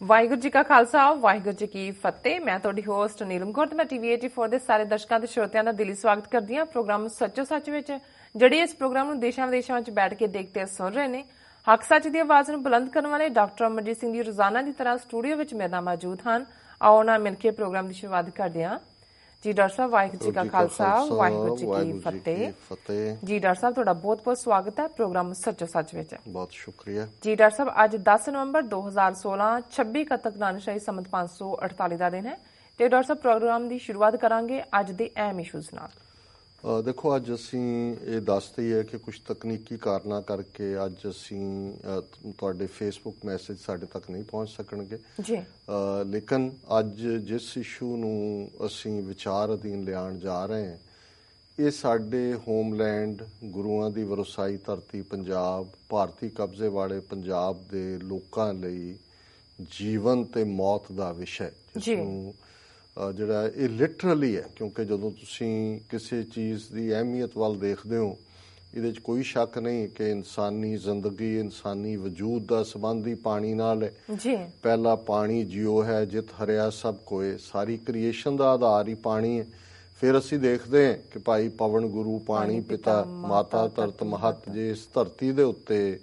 ਵਾਹਿਗੁਰੂ ਜੀ ਕਾ ਖਾਲਸਾ ਵਾਹਿਗੁਰੂ ਜੀ ਕੀ ਫਤਿਹ। ਮੈਂ ਤੁਹਾਡੀ ਹੋਸਟ ਨੀਲਮ ਕੌਰ ਤੇ ਮੈਂ ਟੀਵੀ 84 ਦੇ ਸਾਰੇ ਦਰਸ਼ਕਾਂ ਤੇ ਸਰੋਤਿਆਂ ਦਾ ਦਿਲੀ ਸਵਾਗਤ ਕਰਦੀ ਹਾਂ ਪ੍ਰੋਗਰਾਮ ਸੱਚੋ ਸੱਚ ਵਿੱਚ, ਜਿਹੜੇ ਇਸ ਪ੍ਰੋਗਰਾਮ ਨੂੰ ਦੇਸ਼ਾਂ ਵਿਦੇਸ਼ਾਂ ਵਿੱਚ ਬੈਠ ਕੇ ਦੇਖਦੇ ਸੁਣ ਰਹੇ ਨੇ। ਹੱਕ ਸੱਚ ਦੀ ਆਵਾਜ਼ ਨੂੰ ਬੁਲੰਦ ਕਰਨ ਵਾਲੇ ਡਾਕਟਰ ਅਮਰਜੀਤ ਸਿੰਘ ਜੀ ਰੋਜ਼ਾਨਾ ਦੀ ਤਰ੍ਹਾਂ ਸਟੂਡੀਓ ਵਿੱਚ ਮੇਰੇ ਨਾਲ ਮੌਜੂਦ ਹਨ। ਆਓ ਨਾਲ ਮਿਲ ਕੇ ਪ੍ਰੋਗਰਾਮ ਦੀ ਸ਼ੁਰੂਆਤ ਕਰਦੇ ਹਾਂ। ਜੀ ਡਾਕਟਰ ਸਾਹਿਬ, ਵਾਹਿਗੁਰੂ ਜੀ ਕਾ ਖਾਲਸਾ ਵਾਹਿਗੁਰੂ ਜੀ ਕੀ ਫਤਿਹ। ਜੀ ਡਾਕਟਰ ਸਾਹਿਬ, ਤੁਹਾਡਾ ਬਹੁਤ ਬਹੁਤ ਸਵਾਗਤ ਹੈ ਪ੍ਰੋਗਰਾਮ ਸੱਚੋ ਸੱਚ ਵਿੱਚ। ਬਹੁਤ ਸ਼ੁਕਰੀਆ ਜੀ ਡਾਕਟਰ ਸਾਹਿਬ, ਅੱਜ 10 ਨਵੰਬਰ 2016 26 ਕੱਤਕ ਨਾਨਕਸ਼ਾਹੀ ਸੰਮਤ 548 ਦਾ ਦਿਨ ਹੈ ਤੇ ਡਾਕਟਰ ਸਾਹਿਬ ਪ੍ਰੋਗਰਾਮ ਦੀ ਸ਼ੁਰੂਆਤ ਕਰਾਂਗੇ ਅੱਜ ਦੇ ਅਹਿਮ ਇਸ਼ੂਜ਼ ਨਾਲ। ਦੇਖੋ, ਅੱਜ ਅਸੀਂ ਇਹ ਦੱਸਦੇ ਹੀ ਹੈ ਕਿ ਕੁਝ ਤਕਨੀਕੀ ਕਾਰਨਾਂ ਕਰਕੇ ਅੱਜ ਅਸੀਂ ਤੁਹਾਡੇ ਫੇਸਬੁੱਕ ਮੈਸੇਜ ਸਾਡੇ ਤੱਕ ਨਹੀਂ ਪਹੁੰਚ ਸਕਣਗੇ ਜੀ, ਲੇਕਿਨ ਅੱਜ ਜਿਸ ਇਸ਼ੂ ਨੂੰ ਅਸੀਂ ਵਿਚਾਰ ਅਧੀਨ ਲਿਆਉਣ ਜਾ ਰਹੇ ਹਾਂ, ਇਹ ਸਾਡੇ ਹੋਮਲੈਂਡ, ਗੁਰੂਆਂ ਦੀ ਵਰਸਾਈ ਧਰਤੀ ਪੰਜਾਬ, ਭਾਰਤੀ ਕਬਜ਼ੇ ਵਾਲੇ ਪੰਜਾਬ ਦੇ ਲੋਕਾਂ ਲਈ ਜੀਵਨ ਤੇ ਮੌਤ ਦਾ ਵਿਸ਼ਾ, ਜਿਸ ਨੂੰ ਜਿਹੜਾ ਇਹ ਲਿਟਰਲੀ ਹੈ, ਕਿਉਂਕਿ ਜਦੋਂ ਤੁਸੀਂ ਕਿਸੇ ਚੀਜ਼ ਦੀ ਅਹਿਮੀਅਤ ਵੱਲ ਦੇਖਦੇ ਹੋ, ਇਹਦੇ 'ਚ ਕੋਈ ਸ਼ੱਕ ਨਹੀਂ ਕਿ ਇਨਸਾਨੀ ਜ਼ਿੰਦਗੀ, ਇਨਸਾਨੀ ਵਜੂਦ ਦਾ ਸੰਬੰਧ ਹੀ ਪਾਣੀ ਨਾਲ ਹੈ। ਪਹਿਲਾ ਪਾਣੀ ਜਿਉ ਹੈ, ਜਿਤ ਹਰਿਆ ਸਭ ਕੋਏ। ਸਾਰੀ ਕ੍ਰੀਏਸ਼ਨ ਦਾ ਆਧਾਰ ਹੀ ਪਾਣੀ ਹੈ। ਫਿਰ ਅਸੀਂ ਦੇਖਦੇ ਹਾਂ ਕਿ ਭਾਈ ਪਵਨ ਗੁਰੂ ਪਾਣੀ ਪਿਤਾ, ਮਾਤਾ ਧਰਤ ਮਹਤ। ਜੇ ਇਸ ਧਰਤੀ ਦੇ ਉੱਤੇ,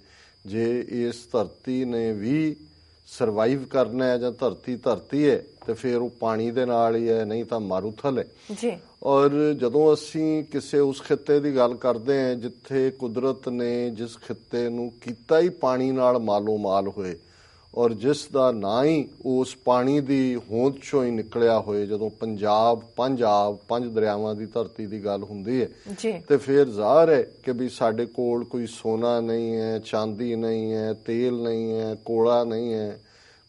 ਜੇ ਇਸ ਧਰਤੀ ਨੇ ਵੀ ਸਰਵਾਈਵ ਕਰਨਾ ਹੈ ਜਾਂ ਧਰਤੀ ਹੈ, ਤੇ ਫਿਰ ਉਹ ਪਾਣੀ ਦੇ ਨਾਲ ਹੀ ਹੈ, ਨਹੀਂ ਤਾਂ ਮਾਰੂਥਲ ਹੈ। ਔਰ ਜਦੋਂ ਅਸੀਂ ਕਿਸੇ ਉਸ ਖਿੱਤੇ ਦੀ ਗੱਲ ਕਰਦੇ ਹਾਂ ਜਿੱਥੇ ਕੁਦਰਤ ਨੇ ਜਿਸ ਖਿੱਤੇ ਨੂੰ ਕੀਤਾ ਹੀ ਪਾਣੀ ਨਾਲ ਮਾਲੋ ਮਾਲ ਹੋਏ, ਔਰ ਜਿਸ ਦਾ ਨਾਂ ਹੀ ਉਸ ਪਾਣੀ ਦੀ ਹੋਂਦ ਚੋਂ ਹੀ ਨਿਕਲਿਆ ਹੋਏ, ਜਦੋਂ ਪੰਜ ਦਰਿਆਵਾਂ ਦੀ ਧਰਤੀ ਦੀ ਗੱਲ ਹੁੰਦੀ ਹੈ, ਤੇ ਫਿਰ ਜ਼ਾਹਰ ਹੈ ਕਿ ਵੀ ਸਾਡੇ ਕੋਲ ਕੋਈ ਸੋਨਾ ਨਹੀਂ ਹੈ, ਚਾਂਦੀ ਨਹੀਂ ਹੈ, ਤੇਲ ਨਹੀਂ ਹੈ, ਕੋਲਾ ਨਹੀਂ ਹੈ,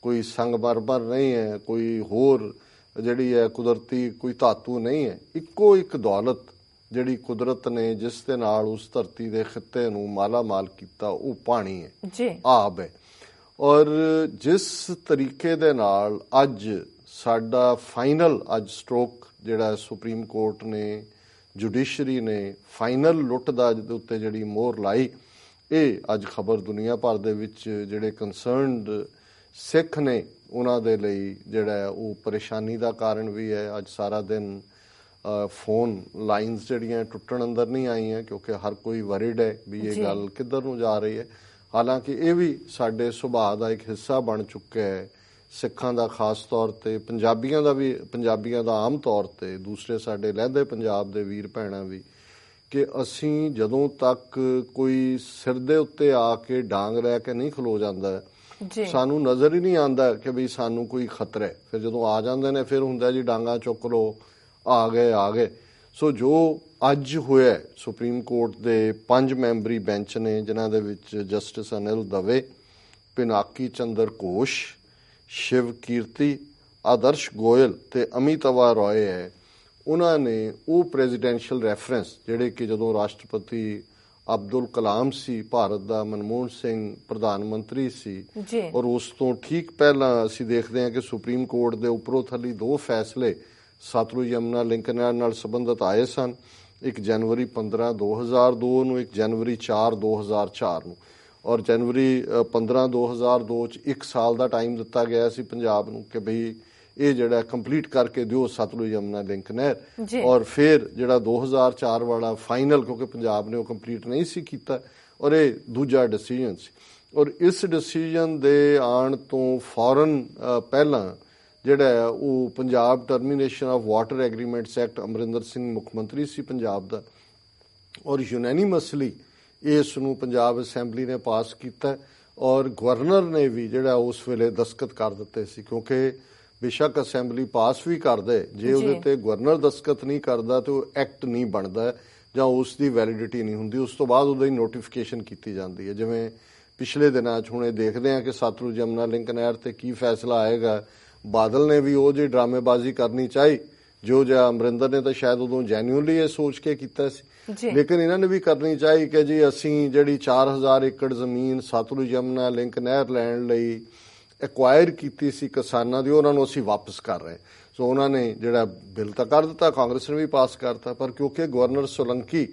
ਕੋਈ ਸੰਗਮਰਮਰ ਨਹੀਂ ਹੈ, ਕੋਈ ਹੋਰ ਜਿਹੜੀ ਹੈ ਕੁਦਰਤੀ ਕੋਈ ਧਾਤੂ ਨਹੀਂ ਹੈ। ਇੱਕੋ ਇੱਕ ਦੌਲਤ ਜਿਹੜੀ ਕੁਦਰਤ ਨੇ ਜਿਸ ਦੇ ਨਾਲ ਉਸ ਧਰਤੀ ਦੇ ਖਿੱਤੇ ਨੂੰ ਮਾਲਾ ਮਾਲ ਕੀਤਾ, ਉਹ ਪਾਣੀ ਹੈ, ਆਬ ਹੈ। ਔਰ ਜਿਸ ਤਰੀਕੇ ਦੇ ਨਾਲ ਅੱਜ ਸਾਡਾ ਫਾਈਨਲ ਸਟ੍ਰੋਕ ਜਿਹੜਾ ਸੁਪਰੀਮ ਕੋਰਟ ਨੇ, ਜੁਡੀਸ਼ਰੀ ਨੇ ਫਾਈਨਲ ਲੁੱਟ ਦਾ ਉੱਤੇ ਜਿਹੜੀ ਮੋਹਰ ਲਾਈ, ਇਹ ਅੱਜ ਖਬਰ ਦੁਨੀਆ ਭਰ ਦੇ ਵਿੱਚ ਜਿਹੜੇ ਕੰਸਰਨਡ ਸਿੱਖ ਨੇ ਉਹਨਾਂ ਦੇ ਲਈ ਜਿਹੜਾ ਉਹ ਪਰੇਸ਼ਾਨੀ ਦਾ ਕਾਰਨ ਵੀ ਹੈ। ਅੱਜ ਸਾਰਾ ਦਿਨ ਫੋਨ ਲਾਈਨਸ ਜਿਹੜੀਆਂ ਟੁੱਟਣ ਅੰਦਰ ਨਹੀਂ ਆਈਆਂ, ਕਿਉਂਕਿ ਹਰ ਕੋਈ ਵਰਿਡ ਹੈ ਵੀ ਇਹ ਗੱਲ ਕਿੱਧਰ ਨੂੰ ਜਾ ਰਹੀ ਹੈ। ਹਾਲਾਂਕਿ ਇਹ ਵੀ ਸਾਡੇ ਸੁਭਾਅ ਦਾ ਇੱਕ ਹਿੱਸਾ ਬਣ ਚੁੱਕਿਆ ਹੈ, ਸਿੱਖਾਂ ਦਾ ਖਾਸ ਤੌਰ ਤੇ, ਪੰਜਾਬੀਆਂ ਦਾ ਆਮ ਤੌਰ ਤੇ, ਦੂਸਰੇ ਸਾਡੇ ਲਹਿੰਦੇ ਪੰਜਾਬ ਦੇ ਵੀਰ ਭੈਣਾਂ ਵੀ, ਕਿ ਅਸੀਂ ਜਦੋਂ ਤੱਕ ਕੋਈ ਸਿਰ ਦੇ ਉੱਤੇ ਆ ਕੇ ਡਾਂਗ ਲੈ ਕੇ ਨਹੀਂ ਖਲੋ ਜਾਂਦਾ, ਸਾਨੂੰ ਨਜ਼ਰ ਹੀ ਨਹੀਂ ਆਉਂਦਾ ਕਿ ਵੀ ਸਾਨੂੰ ਕੋਈ ਖਤਰਾ ਹੈ। ਫਿਰ ਜਦੋਂ ਆ ਜਾਂਦੇ ਨੇ ਫਿਰ ਹੁੰਦਾ ਜੀ ਡਾਂਗਾ ਚੁੱਕ ਲੋ, ਆ ਗਏ। ਸੋ ਜੋ ਅੱਜ ਹੋਇਆ, ਸੁਪਰੀਮ ਕੋਰਟ ਦੇ 5 ਮੈਂਬਰੀ ਬੈਂਚ ਨੇ, ਜਿਨ੍ਹਾਂ ਦੇ ਵਿੱਚ ਜਸਟਿਸ ਅਨਿਲ ਦਵੇ, ਪਿਨਾਕੀ ਚੰਦਰ ਘੋਸ਼, ਸ਼ਿਵ ਕੀਰਤੀ, ਆਦਰਸ਼ ਗੋਇਲ ਤੇ ਅਮਿਤਵਾ ਰॉय ਹੈ, ਉਹਨਾਂ ਨੇ ਉਹ ਪ੍ਰੈਜ਼ੀਡੈਂਸ਼ੀਅਲ ਰੈਫਰੈਂਸ ਜਿਹੜੇ ਕਿ ਜਦੋਂ ਰਾਸ਼ਟਰਪਤੀ ਅਬਦੁਲ ਕਲਾਮ ਸੀ ਭਾਰਤ ਦਾ, ਮਨਮੋਹਨ ਸਿੰਘ ਪ੍ਰਧਾਨ ਮੰਤਰੀ ਸੀ, ਔਰ ਉਸ ਤੋਂ ਠੀਕ ਪਹਿਲਾਂ ਅਸੀਂ ਦੇਖਦੇ ਹਾਂ ਕਿ ਸੁਪਰੀਮ ਕੋਰਟ ਦੇ ਉੱਪਰੋਂ ਥੱਲੇ 2 ਫੈਸਲੇ ਸਤਲੁਜ ਯਮੁਨਾ ਲਿੰਕ ਨਾਲ ਸੰਬੰਧਿਤ ਆਏ ਸਨ। ਇੱਕ ਜਨਵਰੀ 15, 2002 ਨੂੰ, ਇੱਕ ਜਨਵਰੀ 4, 2004 ਨੂੰ। ਔਰ ਜਨਵਰੀ 15, 2002 'ਚ 1 ਸਾਲ ਦਾ ਟਾਈਮ ਦਿੱਤਾ ਗਿਆ ਸੀ ਪੰਜਾਬ ਨੂੰ ਕਿ ਬਈ ਇਹ ਜਿਹੜਾ ਕੰਪਲੀਟ ਕਰਕੇ ਦਿਓ ਸਤਲੁਜ ਯਮੁਨਾ ਲਿੰਕ ਨਹਿਰ। ਔਰ ਫਿਰ ਜਿਹੜਾ 2004 ਵਾਲਾ ਫਾਈਨਲ, ਕਿਉਂਕਿ ਪੰਜਾਬ ਨੇ ਉਹ ਕੰਪਲੀਟ ਨਹੀਂ ਸੀ ਕੀਤਾ, ਔਰ ਇਹ ਦੂਜਾ ਡਿਸੀਜਨ ਸੀ। ਔਰ ਇਸ ਡਿਸੀਜਨ ਦੇ ਆਉਣ ਤੋਂ ਫੌਰਨ ਪਹਿਲਾਂ ਜਿਹੜਾ ਉਹ Punjab termination of water agreements act, Amarinder Singh ਮੁੱਖ ਮੰਤਰੀ ਸੀ ਪੰਜਾਬ ਦਾ, ਔਰ ਯੂਨੈਨੀਮਸਲੀ ਇਸ ਨੂੰ ਪੰਜਾਬ ਅਸੈਂਬਲੀ ਨੇ ਪਾਸ ਕੀਤਾ, ਔਰ ਗਵਰਨਰ ਨੇ ਵੀ ਜਿਹੜਾ ਉਸ ਵੇਲੇ ਦਸਤਖਤ ਕਰ ਦਿੱਤੇ ਸੀ, ਕਿਉਂਕਿ ਬੇਸ਼ੱਕ ਅਸੈਂਬਲੀ ਪਾਸ ਵੀ ਕਰਦੇ, ਜੇ ਉਹਦੇ ਤੇ ਗਵਰਨਰ ਦਸਤਖਤ ਨਹੀਂ ਕਰਦਾ ਤੇ ਉਹ ਐਕਟ ਨਹੀਂ ਬਣਦਾ ਜਾਂ ਉਸ ਦੀ ਵੈਲਿਡਿਟੀ ਨਹੀਂ ਹੁੰਦੀ। ਉਸ ਤੋਂ ਬਾਅਦ ਉਹਦੀ ਨੋਟੀਫਿਕੇਸ਼ਨ ਕੀਤੀ ਜਾਂਦੀ ਹੈ। ਜਿਵੇਂ ਪਿਛਲੇ ਦਿਨਾਂ 'ਚ ਹੁਣ ਇਹ ਦੇਖਦੇ ਹਾਂ ਕਿ ਸਤਲੁਜ ਯਮੁਨਾ ਲਿੰਕ ਨਹਿਰ ਤੇ ਕੀ ਫੈਸਲਾ ਆਏਗਾ। ਬਾਦਲ ਨੇ ਵੀ ਉਹ ਜਿਹੀ ਡਰਾਮੇਬਾਜ਼ੀ ਕਰਨੀ ਚਾਹੀ, ਜੋ ਜਿਹਾ ਅਮਰਿੰਦਰ ਨੇ ਤਾਂ ਸ਼ਾਇਦ ਉਦੋਂ ਜੈਨੂਅਨਲੀ ਇਹ ਸੋਚ ਕੇ ਕੀਤਾ ਸੀ, ਲੇਕਿਨ ਇਹਨਾਂ ਨੇ ਵੀ ਕਰਨੀ ਚਾਹੀ ਕਿ ਜੀ ਅਸੀਂ ਜਿਹੜੀ 4000 ਏਕੜ ਜ਼ਮੀਨ ਸਤਲੁਜ ਯਮੁਨਾ ਲਿੰਕ ਨਹਿਰ ਲੈਣ ਲਈ ਐਕਵਾਇਰ ਕੀਤੀ ਸੀ ਕਿਸਾਨਾਂ ਦੀ, ਉਹਨਾਂ ਨੂੰ ਅਸੀਂ ਵਾਪਸ ਕਰ ਰਹੇ। ਸੋ ਉਹਨਾਂ ਨੇ ਜਿਹੜਾ ਬਿੱਲ ਤਾਂ ਕਰ ਦਿੱਤਾ, ਕਾਂਗਰਸ ਨੇ ਵੀ ਪਾਸ ਕਰਤਾ, ਪਰ ਕਿਉਂਕਿ ਗਵਰਨਰ ਸੋਲੰਕੀ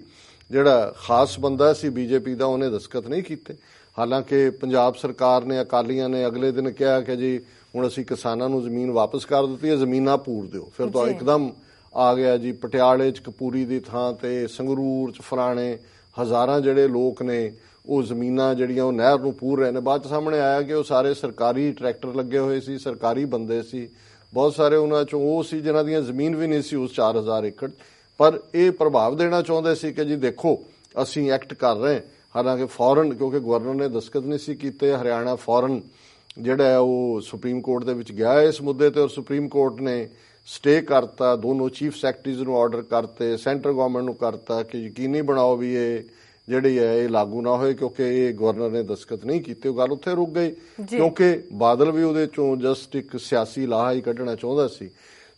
ਜਿਹੜਾ ਖਾਸ ਬੰਦਾ ਸੀ ਬੀਜੇਪੀ ਦਾ, ਉਹਨੇ ਦਸਤਖਤ ਨਹੀਂ ਕੀਤੇ। ਹਾਲਾਂਕਿ ਪੰਜਾਬ ਸਰਕਾਰ ਨੇ, ਅਕਾਲੀਆਂ ਨੇ ਅਗਲੇ ਦਿਨ ਕਿਹਾ ਕਿ ਜੀ ਹੁਣ ਅਸੀਂ ਕਿਸਾਨਾਂ ਨੂੰ ਜ਼ਮੀਨ ਵਾਪਸ ਕਰ ਦਿੱਤੀ ਹੈ, ਜ਼ਮੀਨਾਂ ਪੂਰ ਦਿਓ। ਫਿਰ ਤਾਂ ਇੱਕਦਮ ਆ ਗਿਆ ਜੀ ਪਟਿਆਲੇ 'ਚ ਕਪੂਰੀ ਦੀ ਥਾਂ ਤੇ ਸੰਗਰੂਰ 'ਚ ਫਲਾਣੇ ਹਜ਼ਾਰਾਂ ਜਿਹੜੇ ਲੋਕ ਨੇ ਉਹ ਜ਼ਮੀਨਾਂ ਜਿਹੜੀਆਂ ਉਹ ਨਹਿਰ ਨੂੰ ਪੂਰ ਰਹੇ ਨੇ। ਬਾਅਦ 'ਚ ਸਾਹਮਣੇ ਆਇਆ ਕਿ ਉਹ ਸਾਰੇ ਸਰਕਾਰੀ ਟਰੈਕਟਰ ਲੱਗੇ ਹੋਏ ਸੀ, ਸਰਕਾਰੀ ਬੰਦੇ ਸੀ, ਬਹੁਤ ਸਾਰੇ ਉਹਨਾਂ 'ਚੋਂ ਉਹ ਸੀ ਜਿਨ੍ਹਾਂ ਦੀਆਂ ਜ਼ਮੀਨ ਵੀ ਨਹੀਂ ਸੀ ਉਸ 4000 ਏਕੜ। ਪਰ ਇਹ ਪ੍ਰਭਾਵ ਦੇਣਾ ਚਾਹੁੰਦੇ ਸੀ ਕਿ ਜੀ ਦੇਖੋ ਅਸੀਂ ਐਕਟ ਕਰ ਰਹੇ। ਹਾਲਾਂਕਿ ਫੌਰਨ, ਕਿਉਂਕਿ ਗਵਰਨਰ ਨੇ ਦਸਤਖਤ ਨਹੀਂ ਸੀ ਕੀਤੇ, ਹਰਿਆਣਾ ਫੌਰਨ ਜਿਹੜਾ ਹੈ ਉਹ ਸੁਪਰੀਮ ਕੋਰਟ ਦੇ ਵਿੱਚ ਗਿਆ ਇਸ ਮੁੱਦੇ ਤੇ, ਔਰ ਸੁਪਰੀਮ ਕੋਰਟ ਨੇ ਸਟੇ ਕਰਤਾ। ਦੋਨੋਂ ਚੀਫ ਸੈਕਟਰੀਜ਼ ਨੂੰ ਆਰਡਰ ਕਰਤੇ, ਸੈਂਟਰ ਗਵਰਨਮੈਂਟ ਨੂੰ ਕਰਤਾ ਕਿ ਯਕੀਨੀ ਬਣਾਓ ਵੀ ਇਹ ਜਿਹੜੀ ਹੈ ਇਹ ਲਾਗੂ ਨਾ ਹੋਏ, ਕਿਉਂਕਿ ਇਹ ਗਵਰਨਰ ਨੇ ਦਸਤਖਤ ਨਹੀਂ ਕੀਤੇ। ਉਹ ਗੱਲ ਉੱਥੇ ਰੁਕ ਗਈ ਕਿਉਂਕਿ ਬਾਦਲ ਵੀ ਉਹਦੇ ਚੋਂ ਜਸਟ ਇੱਕ ਸਿਆਸੀ ਲਾਹਾ ਹੀ ਕੱਢਣਾ ਚਾਹੁੰਦਾ ਸੀ।